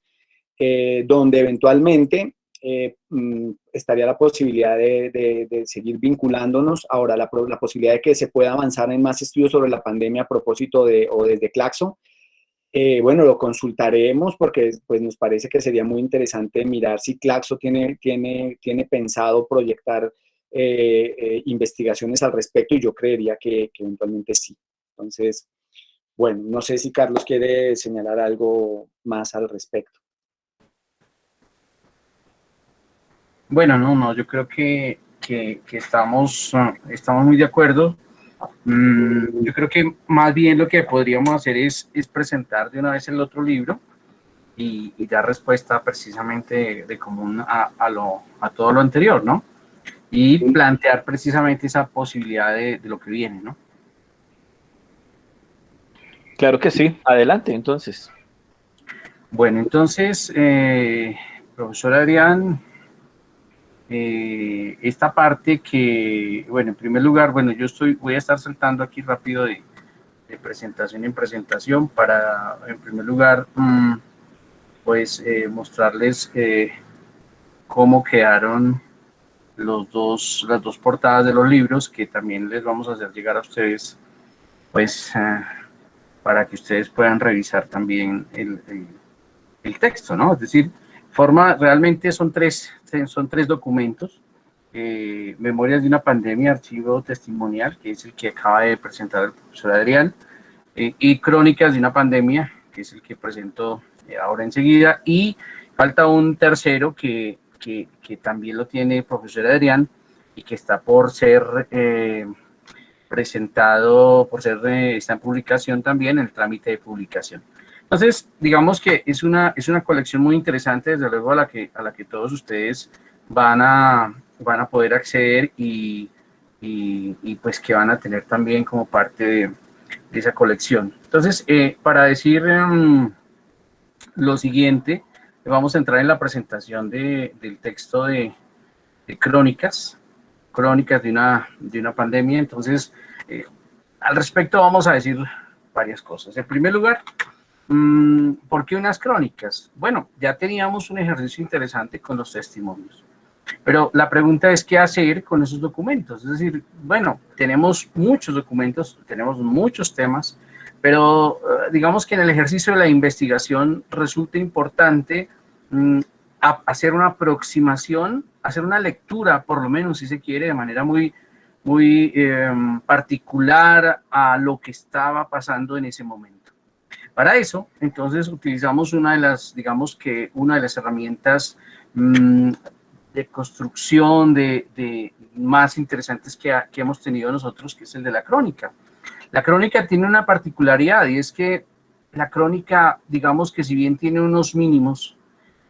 donde eventualmente estaría la posibilidad de seguir vinculándonos. Ahora, la posibilidad de que se pueda avanzar en más estudios sobre la pandemia a propósito o desde Claxo. Bueno, lo consultaremos porque pues, nos parece que sería muy interesante mirar si Claxo tiene pensado proyectar investigaciones al respecto y yo creería que eventualmente sí. Entonces, bueno, no sé si Carlos quiere señalar algo más al respecto. Bueno, no, yo creo que estamos muy de acuerdo. Yo creo que más bien lo que podríamos hacer es presentar de una vez el otro libro y dar respuesta precisamente de común a todo lo anterior, ¿no? Y plantear precisamente esa posibilidad de lo que viene, ¿no? Claro que sí. Adelante, entonces. Bueno, entonces, profesor Adrián, esta parte que, bueno, en primer lugar, bueno, voy a estar saltando aquí rápido de presentación en presentación para, en primer lugar, pues mostrarles cómo quedaron las dos portadas de los libros, que también les vamos a hacer llegar a ustedes, pues, para que ustedes puedan revisar también el texto, ¿no? Es decir, realmente son tres documentos. Memorias de una pandemia, archivo testimonial, que es el que acaba de presentar el profesor Adrián, y Crónicas de una pandemia, que es el que presento ahora enseguida, y falta un tercero que también lo tiene el profesor Adrián y que está por ser presentado, está en publicación también, en el trámite de publicación. Entonces, digamos que es una colección muy interesante, desde luego a la que todos ustedes van a poder acceder y pues que van a tener también como parte de esa colección. Entonces, para decir lo siguiente, vamos a entrar en la presentación del texto de Crónicas de una pandemia. Entonces, al respecto vamos a decir varias cosas. En primer lugar, ¿por qué unas crónicas? Bueno, ya teníamos un ejercicio interesante con los testimonios. Pero la pregunta es qué hacer con esos documentos. Es decir, bueno, tenemos muchos documentos, tenemos muchos temas, pero digamos que en el ejercicio de la investigación resulta importante hacer una aproximación, hacer una lectura, por lo menos si se quiere, de manera muy particular a lo que estaba pasando en ese momento. Para eso, entonces, utilizamos una de las herramientas de construcción de más interesantes que hemos tenido nosotros, que es el de la crónica. La crónica tiene una particularidad y es que la crónica, digamos que si bien tiene unos mínimos,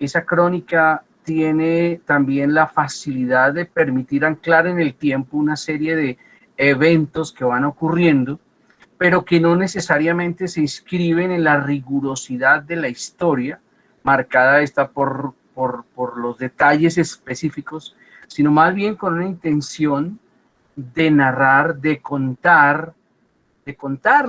esa crónica tiene también la facilidad de permitir anclar en el tiempo una serie de eventos que van ocurriendo, pero que no necesariamente se inscriben en la rigurosidad de la historia, marcada esta por los detalles específicos, sino más bien con una intención de narrar, de contarle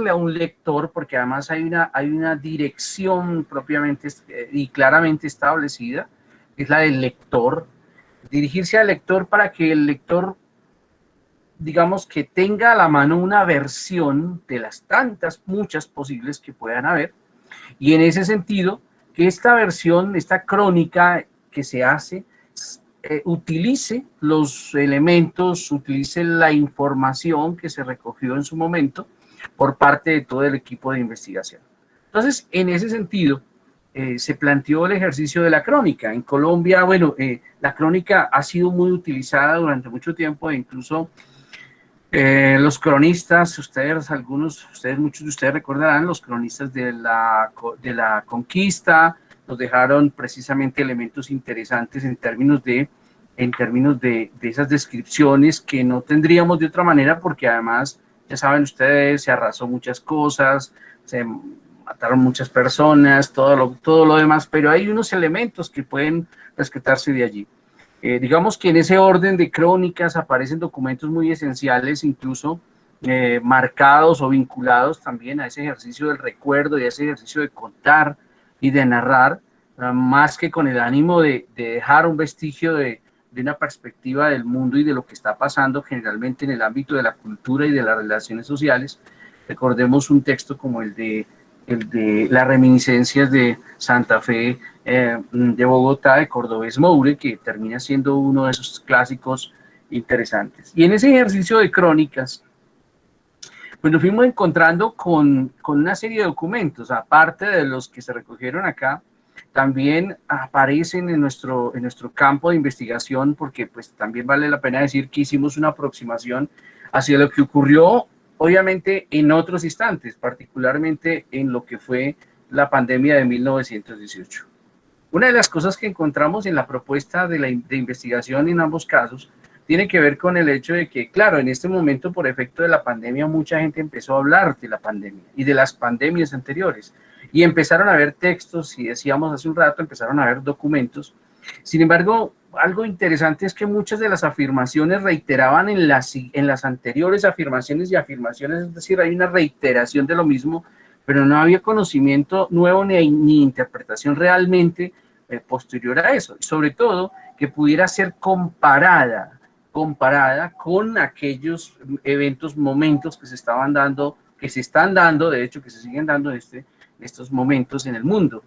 a un lector, porque además hay una dirección propiamente y claramente establecida, es la del lector, dirigirse al lector para que el lector, digamos, que tenga a la mano una versión de las muchas posibles que puedan haber, y en ese sentido, que esta versión, esta crónica que se hace, utilice los elementos, utilice la información que se recogió en su momento por parte de todo el equipo de investigación. Entonces, en ese sentido, se planteó el ejercicio de la crónica. En Colombia, bueno, la crónica ha sido muy utilizada durante mucho tiempo e incluso los cronistas, muchos de ustedes recordarán, los cronistas de la conquista nos dejaron precisamente elementos interesantes en términos de esas descripciones que no tendríamos de otra manera, porque además, ya saben ustedes, se arrasó muchas cosas, se mataron muchas personas, todo lo demás, pero hay unos elementos que pueden rescatarse de allí. Digamos que en ese orden de crónicas aparecen documentos muy esenciales, incluso marcados o vinculados también a ese ejercicio del recuerdo y a ese ejercicio de contar y de narrar, más que con el ánimo de dejar un vestigio de una perspectiva del mundo y de lo que está pasando generalmente en el ámbito de la cultura y de las relaciones sociales. Recordemos un texto como el de las reminiscencias de Santa Fe de Bogotá, de Cordovés Moure, que termina siendo uno de esos clásicos interesantes. Y en ese ejercicio de crónicas, pues nos fuimos encontrando con una serie de documentos, aparte de los que se recogieron acá, también aparecen en nuestro campo de investigación, porque pues también vale la pena decir que hicimos una aproximación hacia lo que ocurrió obviamente en otros instantes, particularmente en lo que fue la pandemia de 1918. Una de las cosas que encontramos en la propuesta de investigación en ambos casos tiene que ver con el hecho de que, claro, en este momento por efecto de la pandemia mucha gente empezó a hablar de la pandemia y de las pandemias anteriores y empezaron a ver textos y decíamos hace un rato, empezaron a ver documentos. Sin embargo, algo interesante es que muchas de las afirmaciones reiteraban en las anteriores afirmaciones, es decir, hay una reiteración de lo mismo, pero no había conocimiento nuevo ni interpretación realmente posterior a eso, y sobre todo que pudiera ser comparada con aquellos eventos, momentos que se estaban dando, que se están dando, de hecho, que se siguen dando en estos momentos en el mundo.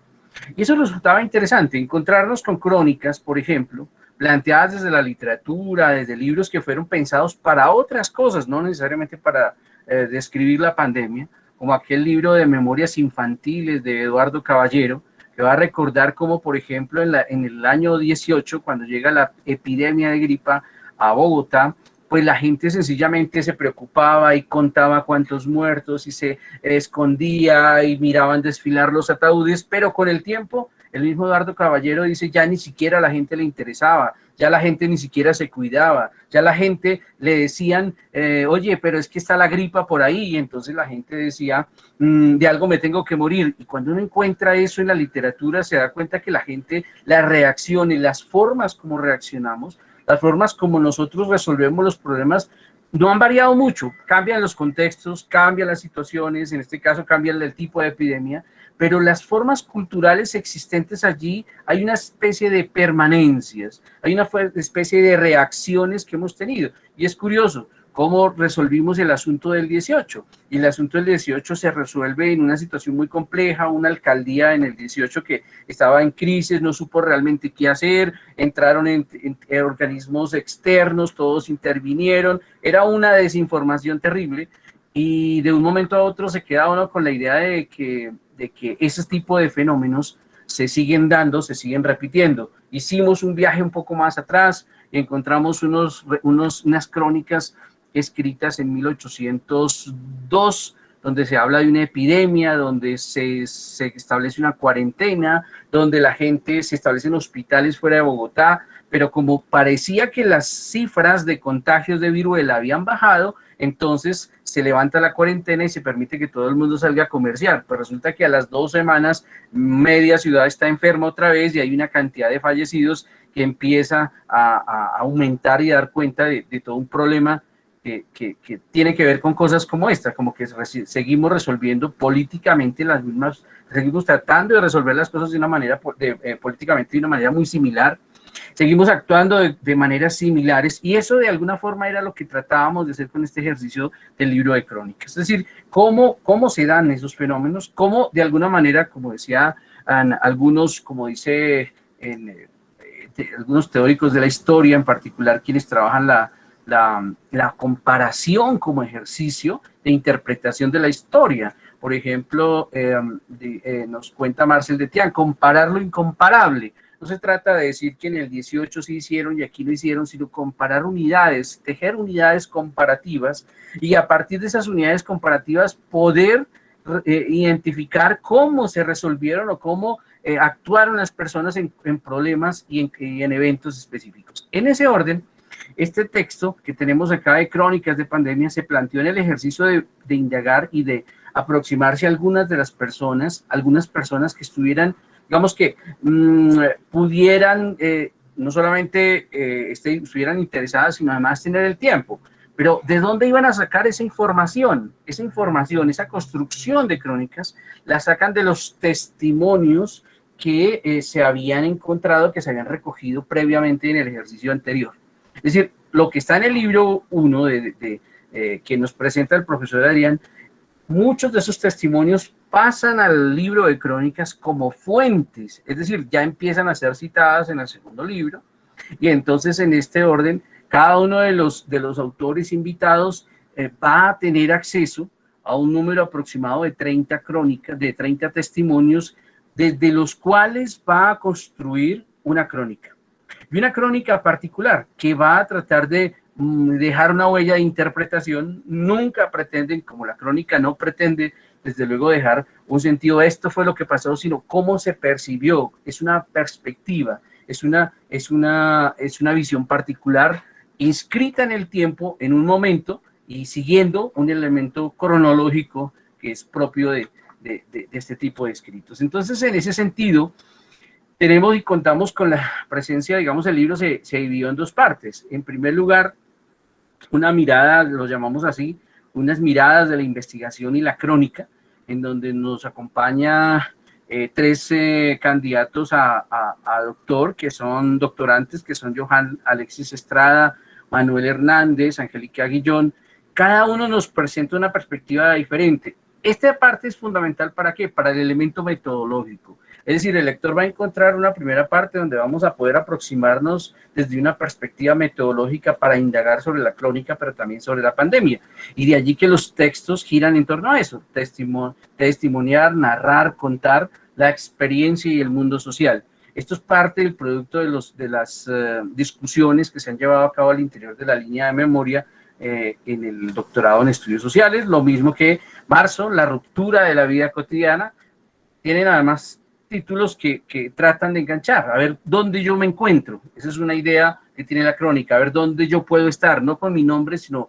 Y eso resultaba interesante, encontrarnos con crónicas, por ejemplo, planteadas desde la literatura, desde libros que fueron pensados para otras cosas, no necesariamente para describir la pandemia, como aquel libro de Memorias Infantiles de Eduardo Caballero, que va a recordar cómo, por ejemplo, en el año 18, cuando llega la epidemia de gripa a Bogotá, pues la gente sencillamente se preocupaba y contaba cuántos muertos y se escondía y miraban desfilar los ataúdes, pero con el tiempo, el mismo Eduardo Caballero dice, ya ni siquiera a la gente le interesaba, ya la gente ni siquiera se cuidaba, ya la gente le decían, oye, pero es que está la gripa por ahí, y entonces la gente decía, de algo me tengo que morir, y cuando uno encuentra eso en la literatura se da cuenta que la gente, las reacciones, las formas como reaccionamos, las formas como nosotros resolvemos los problemas no han variado mucho, cambian los contextos, cambian las situaciones, en este caso cambian el tipo de epidemia, pero las formas culturales existentes allí, hay una especie de permanencias, hay una especie de reacciones que hemos tenido. Y es curioso cómo resolvimos el asunto del 18. Y el asunto del 18 se resuelve en una situación muy compleja, una alcaldía en el 18 que estaba en crisis, no supo realmente qué hacer, entraron en organismos externos, todos intervinieron, era una desinformación terrible, y de un momento a otro se queda uno con la idea de que ese tipo de fenómenos se siguen dando, se siguen repitiendo. Hicimos un viaje un poco más atrás y encontramos unas crónicas escritas en 1802, donde se habla de una epidemia, donde se establece una cuarentena, donde la gente se establece en hospitales fuera de Bogotá, pero como parecía que las cifras de contagios de viruela habían bajado, entonces se levanta la cuarentena y se permite que todo el mundo salga a comerciar. Pero resulta que a las 2 semanas media ciudad está enferma otra vez y hay una cantidad de fallecidos que empieza a aumentar y a dar cuenta de todo un problema que tiene que ver con cosas como esta, como que seguimos resolviendo políticamente las mismas, seguimos tratando de resolver las cosas de una manera, políticamente de una manera muy similar, seguimos actuando de maneras similares, y eso de alguna forma era lo que tratábamos de hacer con este ejercicio del libro de crónicas. Es decir, cómo se dan esos fenómenos, cómo de alguna manera, como decía algunos, como dice algunos teóricos de la historia, en particular quienes trabajan la comparación como ejercicio de interpretación de la historia. Por ejemplo, nos cuenta Marcel Detian, comparar lo incomparable. No se trata de decir que en el 18 sí hicieron y aquí no hicieron, sino comparar unidades, tejer unidades comparativas, y a partir de esas unidades comparativas poder identificar cómo se resolvieron o cómo actuaron las personas en problemas y en eventos específicos. En ese orden, este texto que tenemos acá de Crónicas de Pandemia se planteó en el ejercicio de indagar y de aproximarse a algunas personas que estuvieran, digamos que pudieran no solamente estuvieran interesadas, sino además tener el tiempo. Pero ¿de dónde iban a sacar esa información? Esa información, esa construcción de crónicas, la sacan de los testimonios que se habían encontrado, que se habían recogido previamente en el ejercicio anterior. Es decir, lo que está en el libro 1 que nos presenta el profesor Adrián, muchos de esos testimonios pasan al libro de crónicas como fuentes, es decir, ya empiezan a ser citadas en el segundo libro, y entonces en este orden, cada uno de los autores invitados va a tener acceso a un número aproximado de 30 crónicas, de 30 testimonios, desde los cuales va a construir una crónica. Y una crónica particular que va a tratar de dejar una huella de interpretación. Nunca pretenden, como la crónica no pretende, desde luego, dejar un sentido, esto fue lo que pasó, sino cómo se percibió. Es una perspectiva, es una visión particular, inscrita en el tiempo, en un momento, y siguiendo un elemento cronológico que es propio de este tipo de escritos. Entonces, en ese sentido, tenemos y contamos con la presencia, digamos, el libro se dividió en dos partes. En primer lugar, una mirada, lo llamamos así, unas miradas de la investigación y la crónica, en donde nos acompaña 3 candidatos a doctor, que son doctorantes, que son Johan Alexis Estrada, Manuel Hernández, Angélica Guillón. Cada uno nos presenta una perspectiva diferente. Esta parte es fundamental, ¿para qué? Para el elemento metodológico. Es decir, el lector va a encontrar una primera parte donde vamos a poder aproximarnos desde una perspectiva metodológica para indagar sobre la crónica, pero también sobre la pandemia. Y de allí que los textos giran en torno a eso, testimoniar, narrar, contar la experiencia y el mundo social. Esto es parte del producto de las discusiones que se han llevado a cabo al interior de la línea de memoria en el doctorado en estudios sociales, lo mismo que marzo, la ruptura de la vida cotidiana. Tienen además títulos que tratan de enganchar, a ver dónde yo me encuentro. Esa es una idea que tiene la crónica, a ver dónde yo puedo estar, no con mi nombre, sino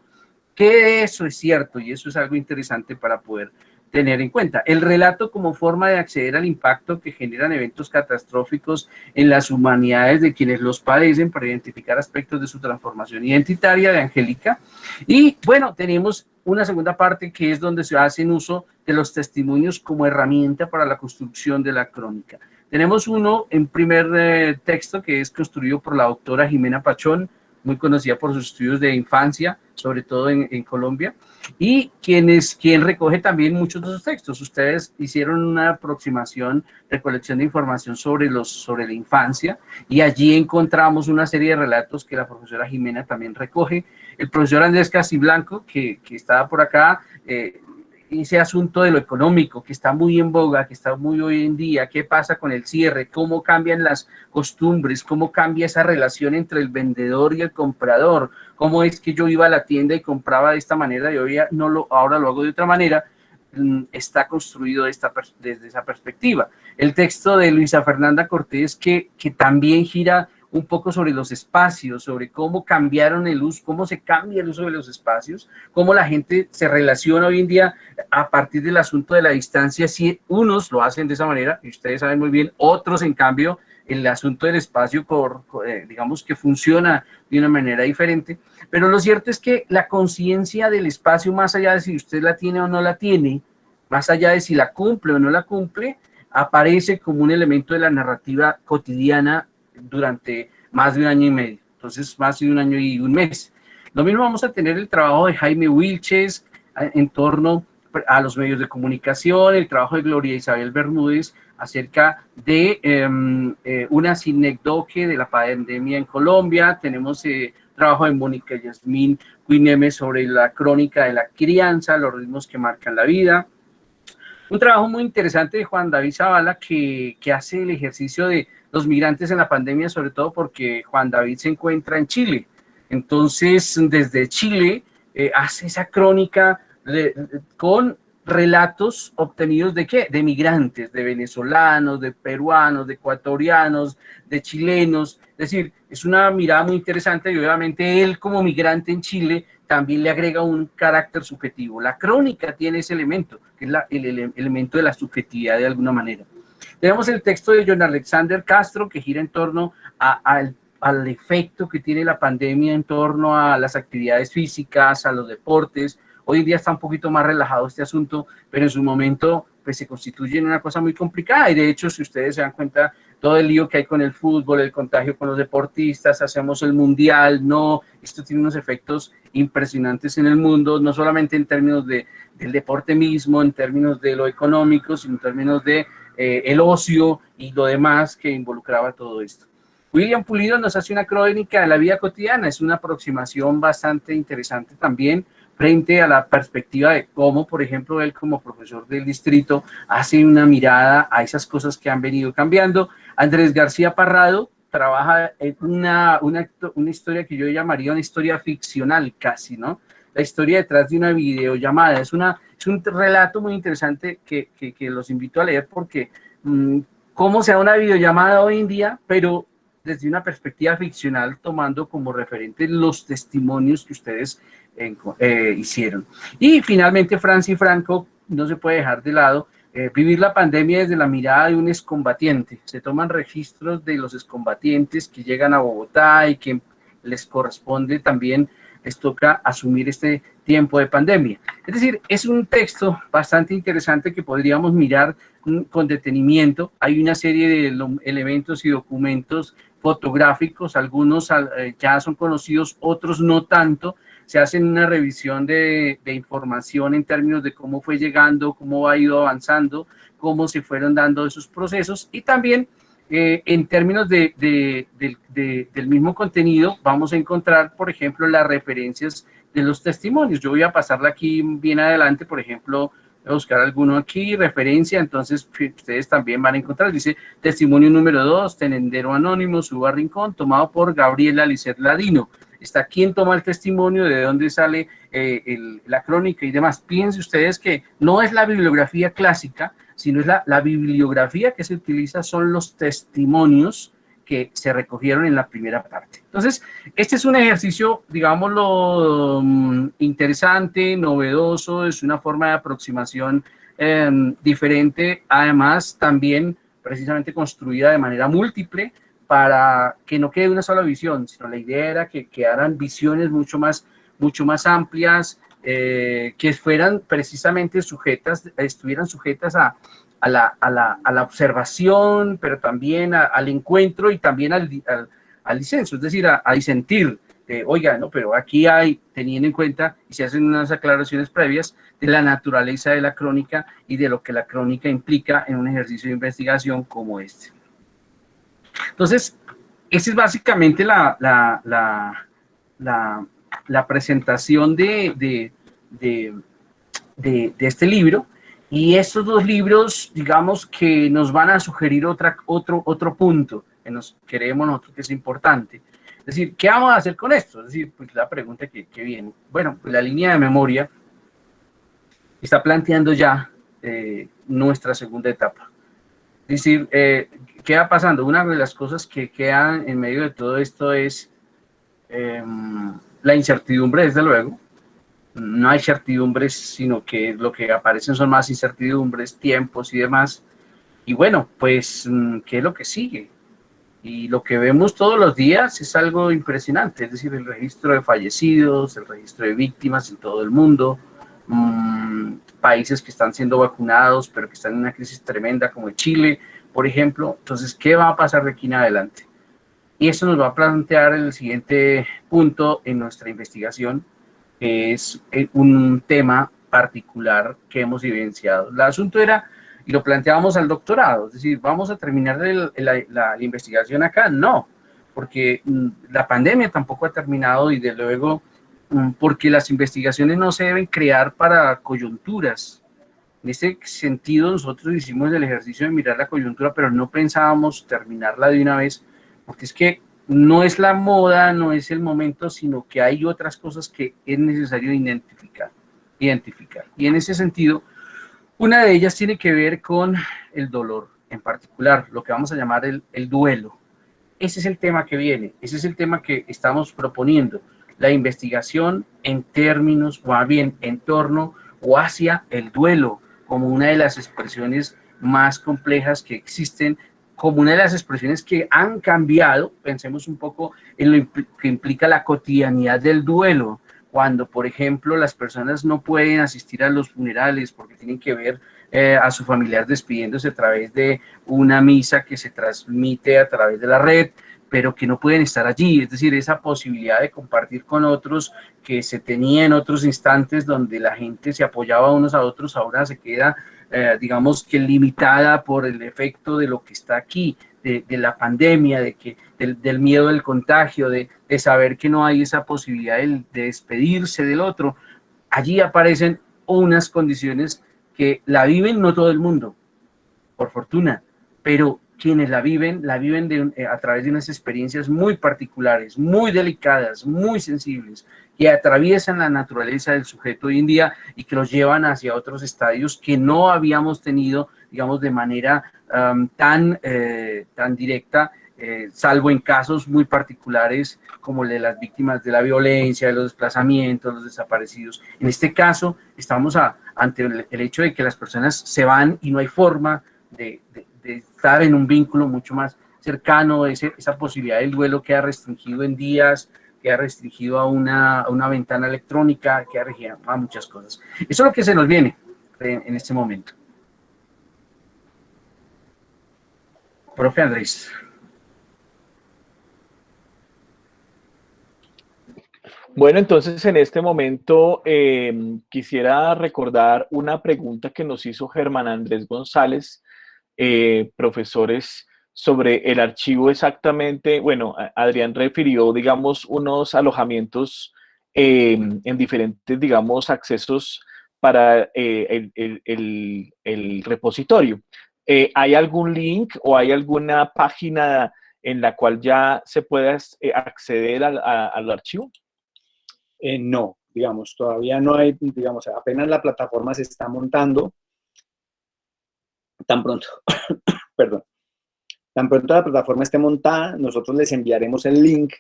qué de eso es cierto, y eso es algo interesante para poder tener en cuenta. El relato como forma de acceder al impacto que generan eventos catastróficos en las humanidades de quienes los padecen, para identificar aspectos de su transformación identitaria, de Angélica. Y bueno, tenemos una segunda parte que es donde se hacen uso de los testimonios como herramienta para la construcción de la crónica. Tenemos uno en primer texto que es construido por la doctora Jimena Pachón, muy conocida por sus estudios de infancia, sobre todo en Colombia, y quien recoge también muchos de sus textos. Ustedes hicieron una aproximación, recolección de información sobre la infancia, y allí encontramos una serie de relatos que la profesora Jimena también recoge. El profesor Andrés Casiblanco, que estaba por acá, ese asunto de lo económico, que está muy en boga, que está muy hoy en día, qué pasa con el cierre, cómo cambian las costumbres, cómo cambia esa relación entre el vendedor y el comprador, cómo es que yo iba a la tienda y compraba de esta manera y hoy ahora lo hago de otra manera, está construido desde esa perspectiva. El texto de Luisa Fernanda Cortés, que también gira un poco sobre los espacios, sobre cómo cambiaron el uso, cómo se cambia el uso de los espacios, cómo la gente se relaciona hoy en día a partir del asunto de la distancia. Si unos lo hacen de esa manera, y ustedes saben muy bien, otros en cambio el asunto del espacio digamos que funciona de una manera diferente, pero lo cierto es que la conciencia del espacio, más allá de si usted la tiene o no la tiene, más allá de si la cumple o no la cumple, aparece como un elemento de la narrativa cotidiana durante más de un año y medio, entonces más de un año y un mes. Lo mismo vamos a tener el trabajo de Jaime Wilches en torno a los medios de comunicación, el trabajo de Gloria Isabel Bermúdez acerca de una sinecdoque de la pandemia en Colombia. Tenemos trabajo de Mónica Yasmín Cuineme sobre la crónica de la crianza, los ritmos que marcan la vida. Un trabajo muy interesante de Juan David Zavala que hace el ejercicio de los migrantes en la pandemia, sobre todo porque Juan David se encuentra en Chile. Entonces, desde Chile hace esa crónica con relatos obtenidos ¿de qué? De migrantes, de venezolanos, de peruanos, de ecuatorianos, de chilenos. Es decir, es una mirada muy interesante y obviamente él como migrante en Chile también le agrega un carácter subjetivo. La crónica tiene ese elemento, que es el elemento de la subjetividad de alguna manera. Tenemos el texto de John Alexander Castro que gira en torno al efecto que tiene la pandemia en torno a las actividades físicas, a los deportes. Hoy en día está un poquito más relajado este asunto, pero en su momento pues, se constituye en una cosa muy complicada y de hecho, si ustedes se dan cuenta, todo el lío que hay con el fútbol, el contagio con los deportistas, hacemos el mundial, no, esto tiene unos efectos impresionantes en el mundo, no solamente en términos del deporte mismo, en términos de lo económico, sino en términos de el ocio y lo demás que involucraba todo esto. William Pulido nos hace una crónica de la vida cotidiana, es una aproximación bastante interesante también frente a la perspectiva de cómo, por ejemplo, él como profesor del distrito hace una mirada a esas cosas que han venido cambiando. Andrés García Parrado trabaja en una historia que yo llamaría una historia ficcional casi, ¿no? La historia detrás de una videollamada. Es un relato muy interesante que los invito a leer porque cómo se da una videollamada hoy en día, pero desde una perspectiva ficcional, tomando como referente los testimonios que ustedes hicieron. Y finalmente, Francis Franco, no se puede dejar de lado, vivir la pandemia desde la mirada de un excombatiente. Se toman registros de los excombatientes que llegan a Bogotá y que les corresponde también, les toca asumir este tiempo de pandemia. Es decir, es un texto bastante interesante que podríamos mirar con detenimiento. Hay una serie de elementos y documentos fotográficos, algunos ya son conocidos, otros no tanto. Se hacen una revisión de información en términos de cómo fue llegando, cómo ha ido avanzando, cómo se fueron dando esos procesos y también en términos del mismo contenido vamos a encontrar, por ejemplo, las referencias de los testimonios. Yo voy a pasarla aquí bien adelante, por ejemplo, voy a buscar alguno aquí, referencia, entonces ustedes también van a encontrar, dice testimonio número 2, Tenendero Anónimo, Suba Rincón, tomado por Gabriela Lisset Ladino. Está quién toma el testimonio, de dónde sale la crónica y demás. Piensen ustedes que no es la bibliografía clásica, sino es la bibliografía que se utiliza, son los testimonios que se recogieron en la primera parte. Entonces, este es un ejercicio, digámoslo, interesante, novedoso, es una forma de aproximación diferente, además también precisamente construida de manera múltiple, para que no quede una sola visión, sino la idea era que quedaran visiones mucho más amplias, que fueran precisamente estuvieran sujetas a la observación, pero también al encuentro y también al disenso, es decir, a disentir. Oiga, no, pero aquí hay, teniendo en cuenta, y se hacen unas aclaraciones previas de la naturaleza de la crónica y de lo que la crónica implica en un ejercicio de investigación como este. Entonces, esa es básicamente la presentación de este libro, y estos dos libros, digamos, que nos van a sugerir otro punto que nos creemos nosotros que es importante. Es decir, ¿qué vamos a hacer con esto? Es decir, pues la pregunta que viene. Bueno, pues la línea de memoria está planteando ya nuestra segunda etapa. Es decir, ¿qué va pasando? Una de las cosas que quedan en medio de todo esto es la incertidumbre, desde luego. No hay certidumbres, sino que lo que aparecen son más incertidumbres, tiempos y demás. Y bueno, pues, ¿qué es lo que sigue? Y lo que vemos todos los días es algo impresionante, es decir, el registro de fallecidos, el registro de víctimas en todo el mundo, países que están siendo vacunados, pero que están en una crisis tremenda, como Chile, por ejemplo. Entonces, ¿qué va a pasar de aquí en adelante? Y eso nos va a plantear el siguiente punto en nuestra investigación, que es un tema particular que hemos evidenciado. El asunto era, y lo planteábamos al doctorado, es decir, ¿vamos a terminar la investigación acá? No, porque la pandemia tampoco ha terminado, y de luego, porque las investigaciones no se deben crear para coyunturas. En ese sentido, nosotros hicimos el ejercicio de mirar la coyuntura, pero no pensábamos terminarla de una vez, porque es que no es la moda, no es el momento, sino que hay otras cosas que es necesario identificar. Y en ese sentido, una de ellas tiene que ver con el dolor, en particular, lo que vamos a llamar el duelo. Ese es el tema que viene, ese es el tema que estamos proponiendo, la investigación en términos, o más bien en torno o hacia el duelo, como una de las expresiones más complejas que existen, como una de las expresiones que han cambiado. Pensemos un poco en lo que implica la cotidianidad del duelo, cuando, por ejemplo, las personas no pueden asistir a los funerales porque tienen que ver a su familiar despidiéndose a través de una misa que se transmite a través de la red, pero que no pueden estar allí. Es decir, esa posibilidad de compartir con otros que se tenía en otros instantes donde la gente se apoyaba unos a otros, ahora se queda, digamos que limitada por el efecto de lo que está aquí, de la pandemia, del miedo del contagio, de saber que no hay esa posibilidad de despedirse del otro. Allí aparecen unas condiciones que la viven no todo el mundo, por fortuna, pero quienes la viven a través de unas experiencias muy particulares, muy delicadas, muy sensibles, que atraviesan la naturaleza del sujeto hoy en día y que los llevan hacia otros estadios que no habíamos tenido, digamos, de manera tan directa, salvo en casos muy particulares como el de las víctimas de la violencia, de los desplazamientos, los desaparecidos. En este caso, estamos ante el hecho de que las personas se van y no hay forma de estar en un vínculo mucho más cercano. Esa posibilidad del duelo queda restringido en días, queda restringido a una ventana electrónica, queda restringido a muchas cosas. Eso es lo que se nos viene en este momento. Profe Andrés. Bueno, entonces en este momento quisiera recordar una pregunta que nos hizo Germán Andrés González, profesores, sobre el archivo exactamente. Bueno, Adrián refirió, digamos, unos alojamientos en diferentes, digamos, accesos para el repositorio. ¿Hay algún link o hay alguna página en la cual ya se pueda acceder al archivo? No, digamos, todavía no hay, digamos, apenas la plataforma se está montando. Tan pronto, perdón, tan pronto la plataforma esté montada, nosotros les enviaremos el link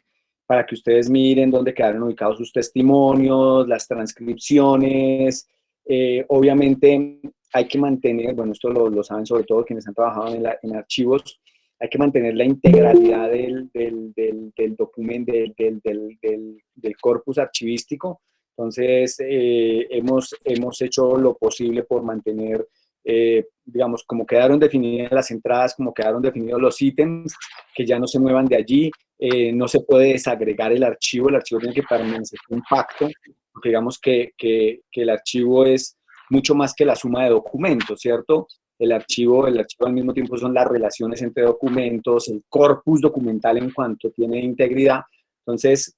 para que ustedes miren dónde quedaron ubicados sus testimonios, las transcripciones. Obviamente hay que mantener, bueno, esto lo saben sobre todo quienes han trabajado en archivos, hay que mantener la integralidad del documento, del corpus archivístico. Entonces, hemos hecho lo posible por mantener, digamos, como quedaron definidas las entradas, como quedaron definidos los ítems, que ya no se muevan de allí. No se puede desagregar el archivo tiene que permanecer compacto, porque digamos que el archivo es mucho más que la suma de documentos, ¿cierto? El archivo al mismo tiempo son las relaciones entre documentos, el corpus documental en cuanto tiene integridad. Entonces,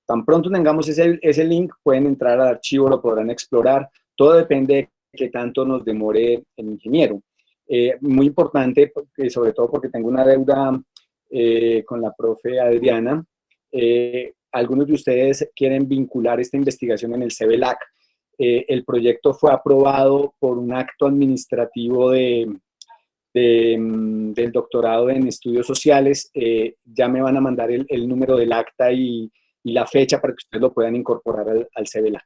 tan pronto tengamos ese link, pueden entrar al archivo, lo podrán explorar. Todo depende de qué tanto nos demore el ingeniero. Muy importante, sobre todo porque tengo una deuda con la profe Adriana. Algunos de ustedes quieren vincular esta investigación en el CBLAC. El proyecto fue aprobado por un acto administrativo del doctorado en estudios sociales. Ya me van a mandar el número del acta y la fecha para que ustedes lo puedan incorporar al CBLAC.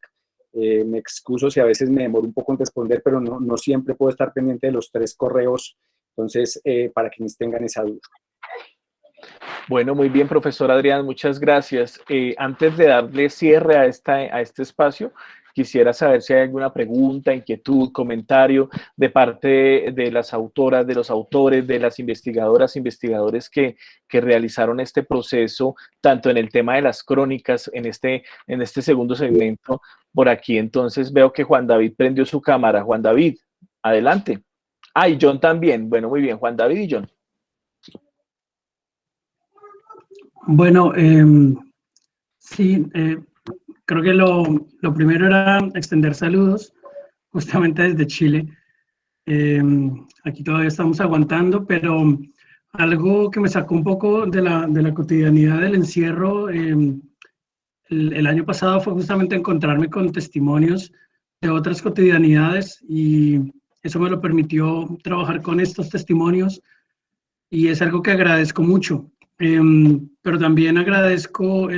Me excuso si a veces me demoro un poco en responder, pero no siempre puedo estar pendiente de los 3 correos, entonces para quienes tengan esa duda. Bueno, muy bien, profesor Adrián, muchas gracias. Antes de darle cierre a este espacio, quisiera saber si hay alguna pregunta, inquietud, comentario de parte de las autoras, de los autores, de las investigadoras, investigadores que realizaron este proceso, tanto en el tema de las crónicas, en este segundo segmento. Por aquí, entonces, veo que Juan David prendió su cámara. Juan David, adelante. Ah, y John también. Bueno, muy bien, Juan David y John. Bueno, sí, creo que lo primero era extender saludos, justamente desde Chile. Aquí todavía estamos aguantando, pero algo que me sacó un poco de la cotidianidad del encierro el año pasado fue justamente encontrarme con testimonios de otras cotidianidades, y eso me lo permitió trabajar con estos testimonios, y es algo que agradezco mucho. Pero también agradezco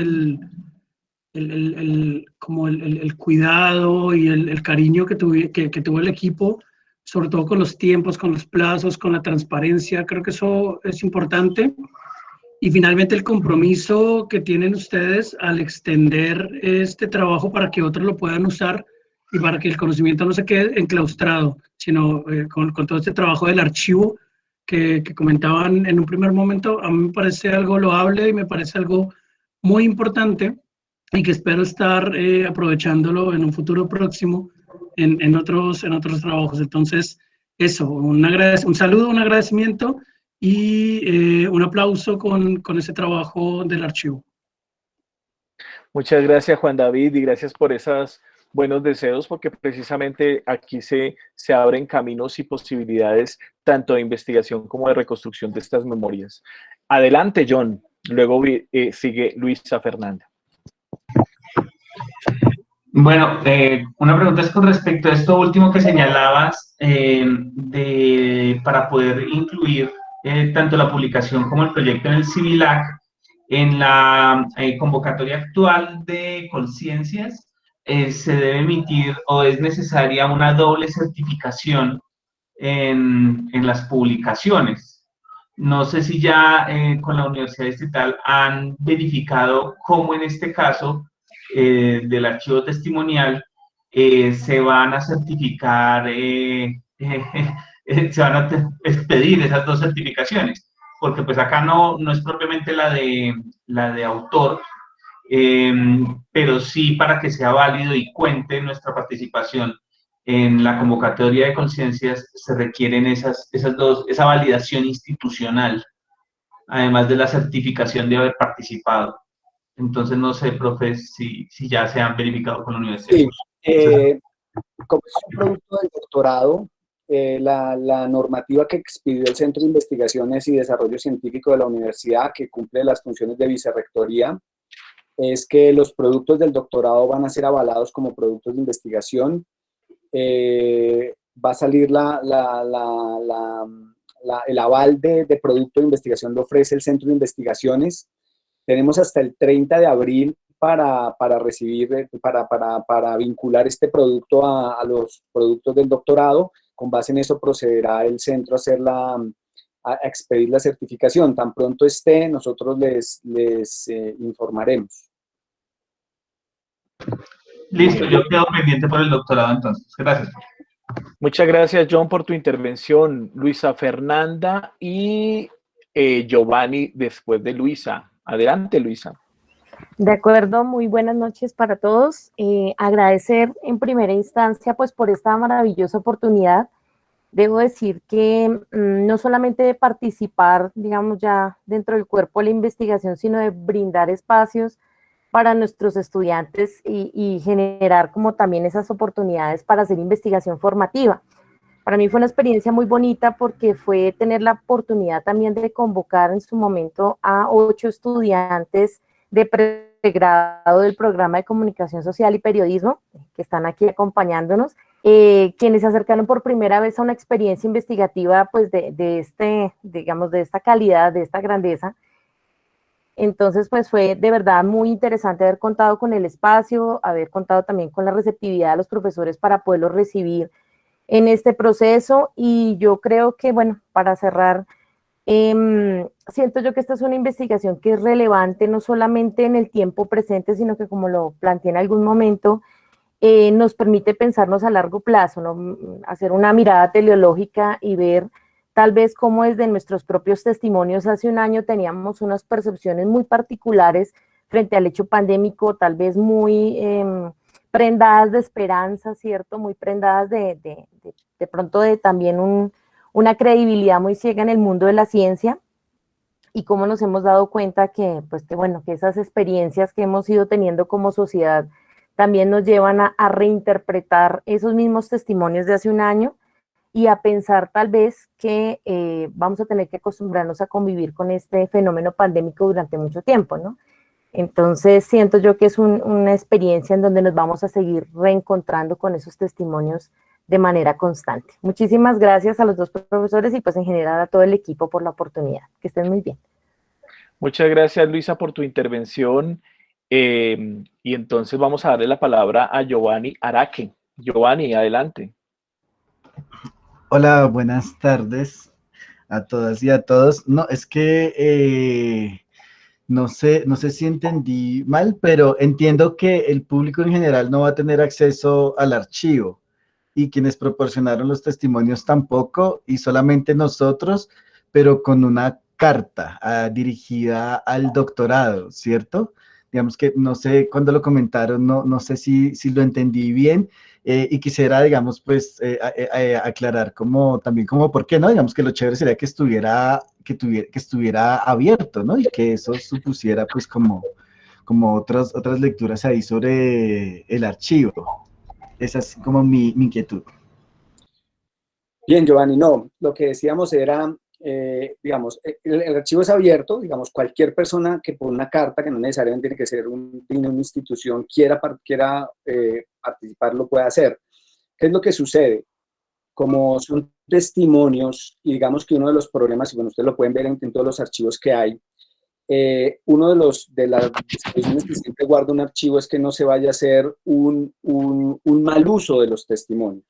como el cuidado y el cariño que tuvo el equipo, sobre todo con los tiempos, con los plazos, con la transparencia. Creo que eso es importante. Y finalmente el compromiso que tienen ustedes al extender este trabajo para que otros lo puedan usar y para que el conocimiento no se quede enclaustrado, sino con todo este trabajo del archivo que comentaban en un primer momento. A mí me parece algo loable y me parece algo muy importante, y que espero estar aprovechándolo en un futuro próximo en otros trabajos. Entonces, eso, un saludo, un agradecimiento y un aplauso con ese trabajo del archivo. Muchas gracias, Juan David, y gracias por esos buenos deseos, porque precisamente aquí se abren caminos y posibilidades tanto de investigación como de reconstrucción de estas memorias. Adelante, John. Luego sigue Luisa Fernanda. Bueno, una pregunta es con respecto a esto último que señalabas, para poder incluir tanto la publicación como el proyecto en el CIVILAC. En la convocatoria actual de conciencias se debe emitir o es necesaria una doble certificación en las publicaciones. No sé si ya con la Universidad Distrital han verificado cómo en este caso del archivo testimonial se van a certificar, se van a pedir esas 2 certificaciones, porque pues acá no es propiamente la de autor, pero sí para que sea válido y cuente nuestra participación en la convocatoria de conciencias se requieren esas 2, esa validación institucional, además de la certificación de haber participado. Entonces, no sé, profe, si ya se han verificado con la universidad. Sí, como es un producto del doctorado, la normativa que expidió el Centro de Investigaciones y Desarrollo Científico de la universidad, que cumple las funciones de vicerrectoría, es que los productos del doctorado van a ser avalados como productos de investigación. Va a salir el aval de producto de investigación, lo ofrece el Centro de Investigaciones. Tenemos hasta el 30 de abril para recibir, para vincular este producto a los productos del doctorado. Con base en eso procederá el centro a expedir la certificación. Tan pronto esté, nosotros les informaremos. Listo, yo quedo pendiente por el doctorado entonces. Gracias. Muchas gracias, John, por tu intervención. Luisa Fernanda y Giovanni después de Luisa. Adelante, Luisa. De acuerdo, muy buenas noches para todos. Agradecer en primera instancia pues por esta maravillosa oportunidad. Debo decir que no solamente de participar, digamos, ya dentro del cuerpo de la investigación, sino de brindar espacios para nuestros estudiantes y generar como también esas oportunidades para hacer investigación formativa. Para mí fue una experiencia muy bonita porque fue tener la oportunidad también de convocar en su momento a 8 estudiantes de pregrado del programa de Comunicación Social y Periodismo, que están aquí acompañándonos, quienes se acercaron por primera vez a una experiencia investigativa pues digamos, de esta calidad, de esta grandeza. Entonces, pues fue de verdad muy interesante haber contado con el espacio, haber contado también con la receptividad de los profesores para poderlos recibir en este proceso. Y yo creo que, bueno, para cerrar, siento yo que esta es una investigación que es relevante no solamente en el tiempo presente, sino que, como lo planteé en algún momento, nos permite pensarnos a largo plazo, ¿no? Hacer una mirada teleológica y ver tal vez cómo desde nuestros propios testimonios hace un año teníamos unas percepciones muy particulares frente al hecho pandémico, tal vez muy prendadas de esperanza, ¿cierto? Muy prendadas de pronto de también una credibilidad muy ciega en el mundo de la ciencia, y cómo nos hemos dado cuenta que, pues, que esas experiencias que hemos ido teniendo como sociedad también nos llevan a reinterpretar esos mismos testimonios de hace un año y a pensar tal vez que vamos a tener que acostumbrarnos a convivir con este fenómeno pandémico durante mucho tiempo, ¿no? Entonces siento yo que es una experiencia en donde nos vamos a seguir reencontrando con esos testimonios de manera constante. Muchísimas gracias a los 2 profesores y pues en general a todo el equipo por la oportunidad. Que estén muy bien. Muchas gracias, Luisa, por tu intervención. Y entonces vamos a darle la palabra a Giovanni Araque. Giovanni, adelante. Hola, buenas tardes a todas y a todos. No, es que no sé si entendí mal, pero entiendo que el público en general no va a tener acceso al archivo y quienes proporcionaron los testimonios tampoco, y solamente nosotros, pero con una carta dirigida al doctorado, ¿cierto? Digamos que no sé, cuando lo comentaron, no sé si lo entendí bien. Y quisiera, digamos, pues, aclarar también por qué, ¿no? Digamos que lo chévere sería que estuviera abierto, ¿no? Y que eso supusiera, pues, como otras lecturas ahí sobre el archivo. Esa es como mi inquietud. Bien, Giovanni, no, lo que decíamos era, digamos, el archivo es abierto, digamos, cualquier persona que por una carta, que no necesariamente tiene que ser tiene una institución, quiera participar, lo puede hacer. ¿Qué es lo que sucede? Como son testimonios, y digamos que uno de los problemas, y bueno, ustedes lo pueden ver en todos los archivos que hay, uno de las disposiciones que siempre guarda un archivo es que no se vaya a hacer un mal uso de los testimonios.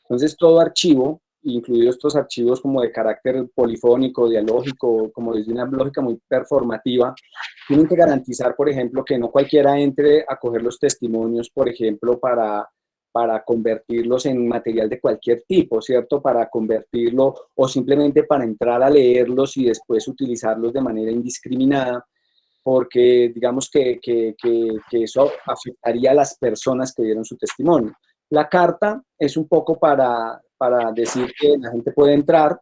Entonces, todo archivo, incluidos estos archivos como de carácter polifónico, dialógico, como desde una lógica muy performativa, tienen que garantizar, por ejemplo, que no cualquiera entre a coger los testimonios, por ejemplo, para convertirlos en material de cualquier tipo, ¿cierto? Para convertirlo o simplemente para entrar a leerlos y después utilizarlos de manera indiscriminada, porque digamos que eso afectaría a las personas que dieron su testimonio. La carta es un poco para decir que la gente puede entrar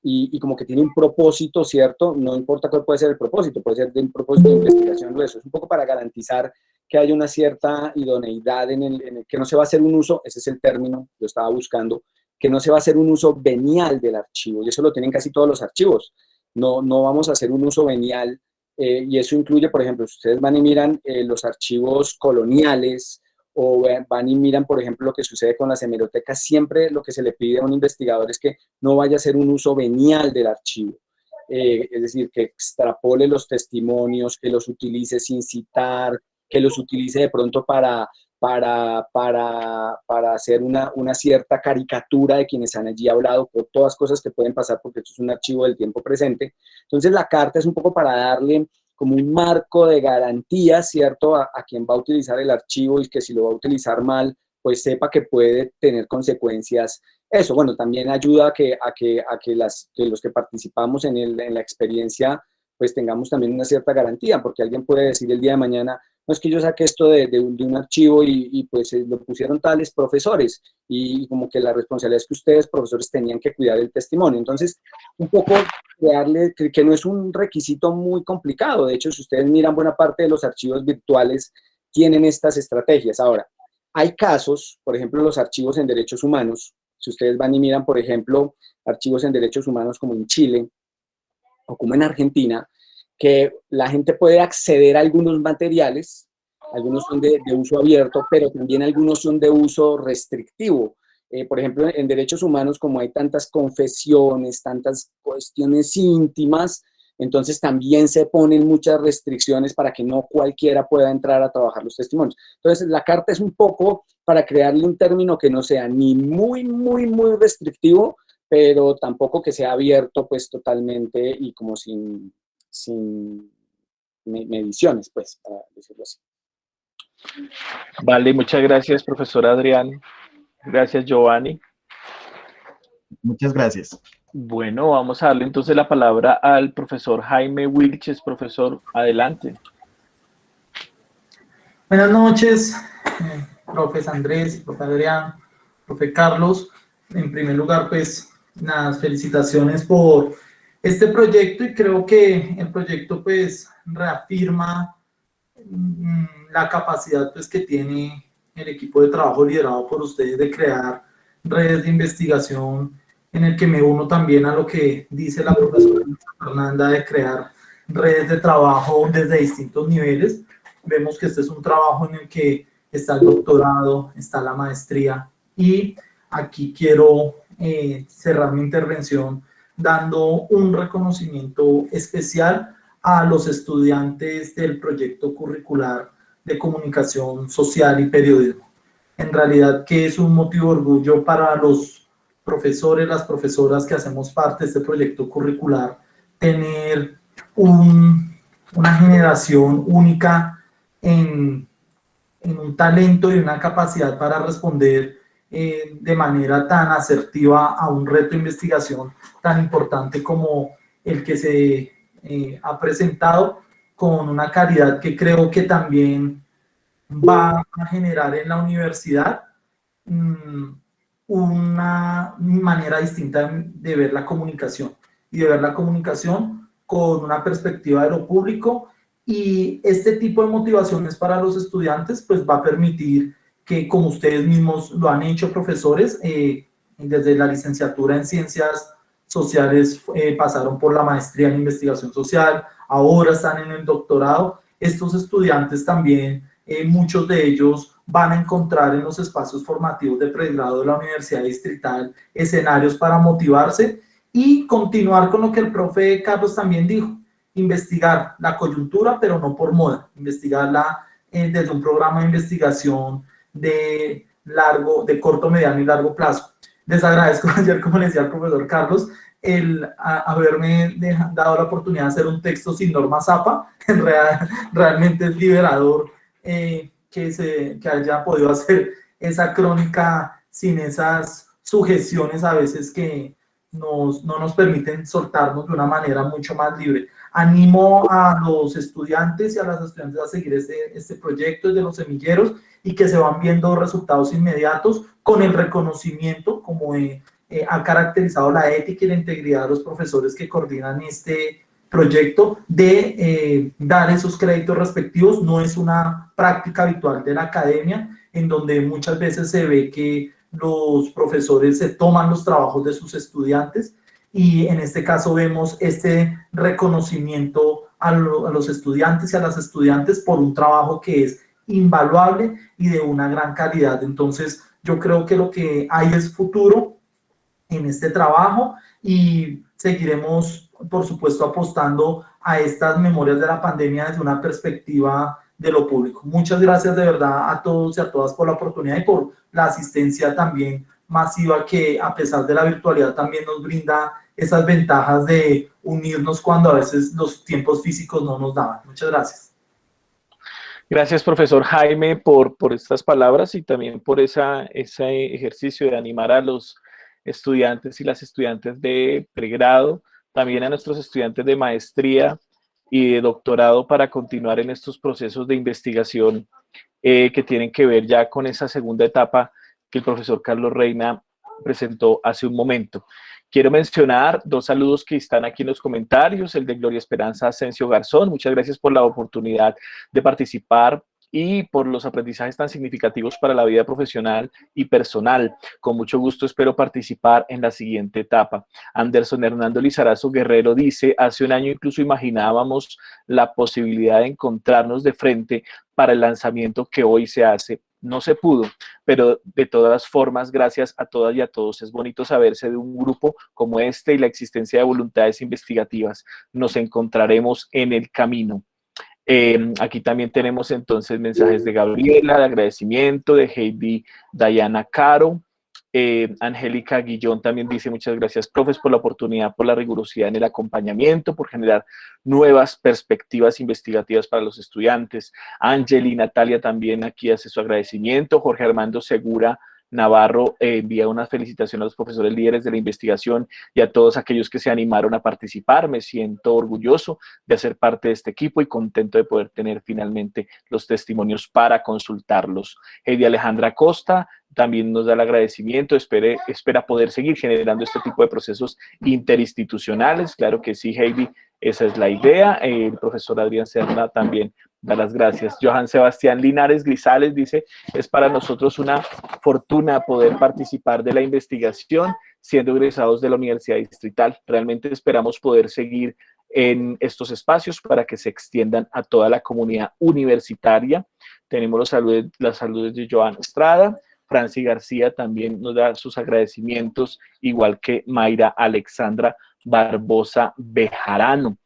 y como que tiene un propósito, ¿cierto? No importa cuál puede ser el propósito, puede ser de un propósito de investigación o eso. Es un poco para garantizar que haya una cierta idoneidad en el que no se va a hacer un uso, ese es el término, lo estaba buscando, que no se va a hacer un uso venial del archivo, y eso lo tienen casi todos los archivos. No vamos a hacer un uso venial, y eso incluye, por ejemplo, si ustedes van y miran los archivos coloniales, o van y miran, por ejemplo, lo que sucede con las hemerotecas, siempre lo que se le pide a un investigador es que no vaya a ser un uso venial del archivo. Es decir, que extrapole los testimonios, que los utilice sin citar, que los utilice de pronto para hacer una cierta caricatura de quienes han allí hablado, por todas cosas que pueden pasar, porque esto es un archivo del tiempo presente. Entonces, la carta es un poco para darle como un marco de garantía, ¿cierto?, a quien va a utilizar el archivo y que si lo va a utilizar mal, pues sepa que puede tener consecuencias. Eso, bueno, también ayuda a que los que participamos en la experiencia, pues tengamos también una cierta garantía, porque alguien puede decir el día de mañana, no es que yo saqué esto de un archivo y pues lo pusieron tales profesores, y como que la responsabilidad es que ustedes, profesores, tenían que cuidar el testimonio. Entonces, un poco crearle, que no es un requisito muy complicado. De hecho, si ustedes miran, buena parte de los archivos virtuales tienen estas estrategias. Ahora, hay casos, por ejemplo, los archivos en derechos humanos. Si ustedes van y miran, por ejemplo, archivos en derechos humanos como en Chile o como en Argentina, que la gente puede acceder a algunos materiales, algunos son de uso abierto, pero también algunos son de uso restrictivo. Por ejemplo, en derechos humanos, como hay tantas confesiones, tantas cuestiones íntimas, entonces también se ponen muchas restricciones para que no cualquiera pueda entrar a trabajar los testimonios. Entonces, la carta es un poco para crearle un término que no sea ni muy, muy, muy restrictivo, pero tampoco que sea abierto pues totalmente y como sin mediciones, pues, para decirlo así. Vale, muchas gracias, profesor Adrián. Gracias, Giovanni. Muchas gracias. Bueno, vamos a darle entonces la palabra al profesor Jaime Wilches. Profesor, adelante. Buenas noches, profes Andrés, profe Adrián, profe Carlos. En primer lugar, pues, las felicitaciones por este proyecto, y creo que el proyecto, pues, reafirma la capacidad, pues, que tiene el equipo de trabajo liderado por ustedes de crear redes de investigación, en el que me uno también a lo que dice la profesora Fernanda de crear redes de trabajo desde distintos niveles. Vemos que este es un trabajo en el que está el doctorado, está la maestría, y aquí quiero cerrar mi intervención dando un reconocimiento especial a los estudiantes del proyecto curricular de comunicación social y periodismo. En realidad que es un motivo de orgullo para los profesores, las profesoras que hacemos parte de este proyecto curricular, tener una generación única en un talento y una capacidad para responder de manera tan asertiva a un reto de investigación tan importante como el que se ha presentado, con una calidad que creo que también va a generar en la universidad una manera distinta de ver la comunicación, y de ver la comunicación con una perspectiva de lo público. Y este tipo de motivaciones para los estudiantes pues va a permitir que, como ustedes mismos lo han hecho, profesores, desde la licenciatura en Ciencias Sociales pasaron por la maestría en Investigación Social, ahora están en el doctorado. Estos estudiantes también, muchos de ellos van a encontrar en los espacios formativos de pregrado de la Universidad Distrital escenarios para motivarse y continuar con lo que el profe Carlos también dijo: investigar la coyuntura, pero no por moda, investigarla desde un programa de investigación de corto, mediano y largo plazo. Les agradezco ayer, como le decía al profesor Carlos, el haberme dado la oportunidad de hacer un texto sin norma Zapa. Realmente es liberador que haya podido hacer esa crónica sin esas sujeciones a veces que no nos permiten soltarnos de una manera mucho más libre. Animo a los estudiantes y a las estudiantes a seguir este proyecto desde los semilleros, y que se van viendo resultados inmediatos con el reconocimiento, como ha caracterizado la ética y la integridad de los profesores que coordinan este proyecto, de dar esos créditos respectivos. No es una práctica habitual de la academia, en donde muchas veces se ve que los profesores se toman los trabajos de sus estudiantes, y en este caso vemos este reconocimiento a los estudiantes y a las estudiantes por un trabajo que es invaluable y de una gran calidad. Entonces, yo creo que lo que hay es futuro en este trabajo, y seguiremos, por supuesto, apostando a estas memorias de la pandemia desde una perspectiva de lo público. Muchas gracias de verdad a todos y a todas por la oportunidad y por la asistencia también masiva que a pesar de la virtualidad también nos brinda esas ventajas de unirnos cuando a veces los tiempos físicos no nos daban. Muchas gracias. Gracias, profesor Jaime, por estas palabras y también por ese ejercicio de animar a los estudiantes y las estudiantes de pregrado, también a nuestros estudiantes de maestría y de doctorado para continuar en estos procesos de investigación que tienen que ver ya con esa segunda etapa que el profesor Carlos Reina presentó hace un momento. Quiero mencionar dos saludos que están aquí en los comentarios, el de Gloria Esperanza Asensio Garzón, muchas gracias por la oportunidad de participar y por los aprendizajes tan significativos para la vida profesional y personal. Con mucho gusto espero participar en la siguiente etapa. Anderson Hernando Lizarazo Guerrero dice, hace un año incluso imaginábamos la posibilidad de encontrarnos de frente para el lanzamiento que hoy se hace. No se pudo, pero de todas formas, gracias a todas y a todos. Es bonito saberse de un grupo como este y la existencia de voluntades investigativas. Nos encontraremos en el camino. Aquí también tenemos entonces mensajes de Gabriela, de agradecimiento, de Heidi Dayana Caro. Angélica Guillón también dice muchas gracias, profes, por la oportunidad, por la rigurosidad en el acompañamiento, por generar nuevas perspectivas investigativas para los estudiantes. Angeli Natalia también aquí hace su agradecimiento. Jorge Armando Segura Navarro envía una felicitación a los profesores líderes de la investigación y a todos aquellos que se animaron a participar. Me siento orgulloso de hacer parte de este equipo y contento de poder tener finalmente los testimonios para consultarlos. Heidi Alejandra Costa también nos da el agradecimiento, espera poder seguir generando este tipo de procesos interinstitucionales. Claro que sí, Heidi, esa es la idea. El profesor Adrián Serna también da las gracias. Johan Sebastián Linares Grisales dice, es para nosotros una fortuna poder participar de la investigación siendo egresados de la Universidad Distrital. Realmente esperamos poder seguir en estos espacios para que se extiendan a toda la comunidad universitaria. Tenemos las saludos de Joan Estrada. Franci García también nos da sus agradecimientos, igual que Mayra Alexandra Barbosa Bejarano.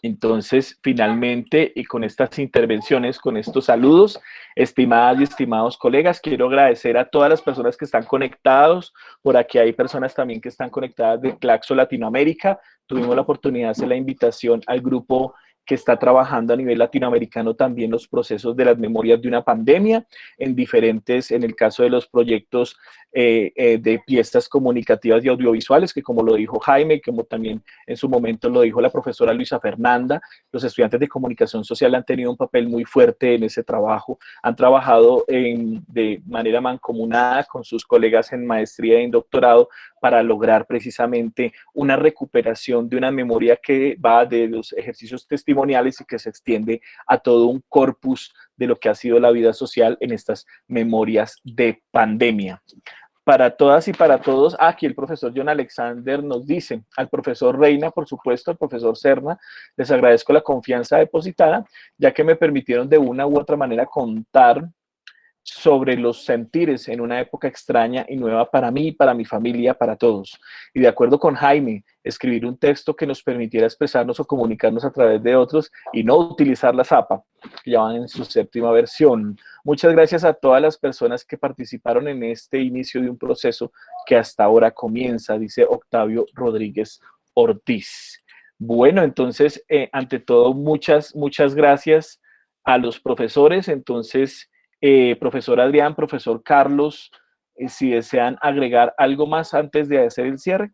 Entonces, finalmente, y con estas intervenciones, con estos saludos, estimadas y estimados colegas, quiero agradecer a todas las personas que están conectados. Por aquí hay personas también que están conectadas de Claxo Latinoamérica. Tuvimos la oportunidad de hacer la invitación al grupo que está trabajando a nivel latinoamericano también los procesos de las memorias de una pandemia, en el caso de los proyectos de piezas comunicativas y audiovisuales, que como lo dijo Jaime, como también en su momento lo dijo la profesora Luisa Fernanda, los estudiantes de comunicación social han tenido un papel muy fuerte en ese trabajo, han trabajado de manera mancomunada con sus colegas en maestría y en doctorado para lograr precisamente una recuperación de una memoria que va de los ejercicios testimoniales y que se extiende a todo un corpus de lo que ha sido la vida social en estas memorias de pandemia. Para todas y para todos, aquí el profesor John Alexander nos dice, al profesor Reina, por supuesto, al profesor Serna, les agradezco la confianza depositada, ya que me permitieron de una u otra manera contar sobre los sentires en una época extraña y nueva para mí, para mi familia, para todos. Y de acuerdo con Jaime, escribir un texto que nos permitiera expresarnos o comunicarnos a través de otros y no utilizar la zapa, que ya van en su 7ª versión. Muchas gracias a todas las personas que participaron en este inicio de un proceso que hasta ahora comienza, dice Octavio Rodríguez Ortiz. Bueno, entonces, ante todo, muchas gracias a los profesores. Entonces, profesor Adrián, profesor Carlos, si desean agregar algo más antes de hacer el cierre.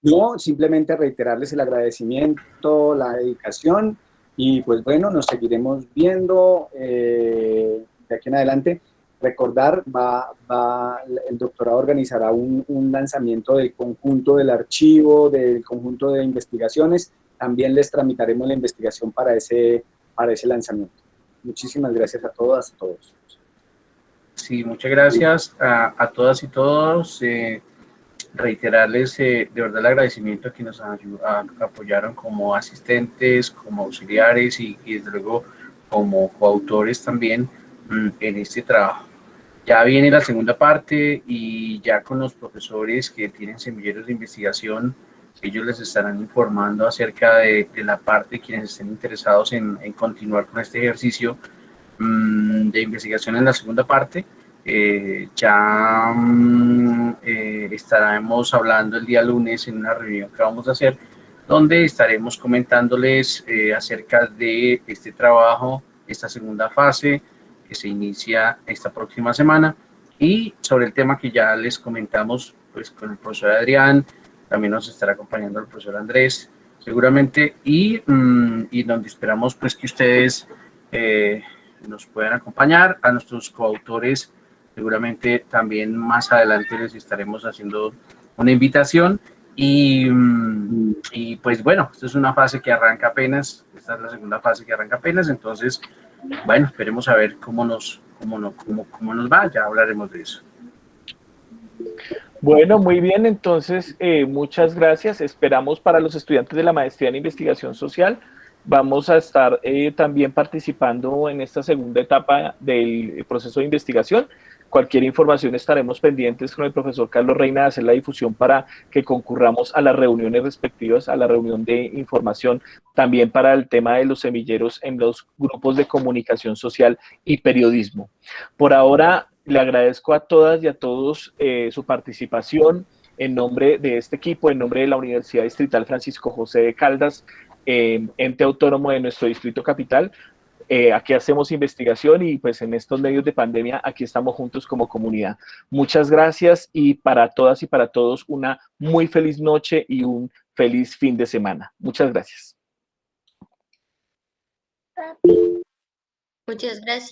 No, simplemente reiterarles el agradecimiento, la dedicación y pues bueno, nos seguiremos viendo de aquí en adelante. Recordar, el doctorado organizará un lanzamiento del conjunto del archivo, del conjunto de investigaciones. También les tramitaremos la investigación para ese lanzamiento. Muchísimas gracias a todas, a todos. Sí, muchas gracias a todas y todos. Reiterarles de verdad el agradecimiento a quienes nos apoyaron como asistentes, como auxiliares y desde luego como coautores también en este trabajo. Ya viene la segunda parte y ya con los profesores que tienen semilleros de investigación, ellos les estarán informando acerca de la parte de quienes estén interesados en continuar con este ejercicio de investigación en la segunda parte. Ya estaremos hablando el día lunes en una reunión que vamos a hacer, donde estaremos comentándoles acerca de este trabajo, esta segunda fase que se inicia esta próxima semana, y sobre el tema que ya les comentamos pues con el profesor Adrián. También nos estará acompañando el profesor Andrés seguramente, y donde esperamos pues que ustedes nos puedan acompañar. A nuestros coautores seguramente también más adelante les estaremos haciendo una invitación. Y pues bueno, esta es una fase que arranca apenas, esta es la segunda fase que arranca apenas, entonces bueno, esperemos a ver cómo nos va, ya hablaremos de eso. Bueno, muy bien, entonces muchas gracias. Esperamos para los estudiantes de la maestría en investigación social. Vamos a estar también participando en esta segunda etapa del proceso de investigación. Cualquier información estaremos pendientes con el profesor Carlos Reina de hacer la difusión para que concurramos a las reuniones respectivas, a la reunión de información, también para el tema de los semilleros en los grupos de comunicación social y periodismo. Por ahora, le agradezco a todas y a todos su participación en nombre de este equipo, en nombre de la Universidad Distrital Francisco José de Caldas, ente autónomo de nuestro distrito capital. Aquí hacemos investigación y pues en estos medios de pandemia aquí estamos juntos como comunidad. Muchas gracias y para todas y para todos una muy feliz noche y un feliz fin de semana. Muchas gracias. Muchas gracias.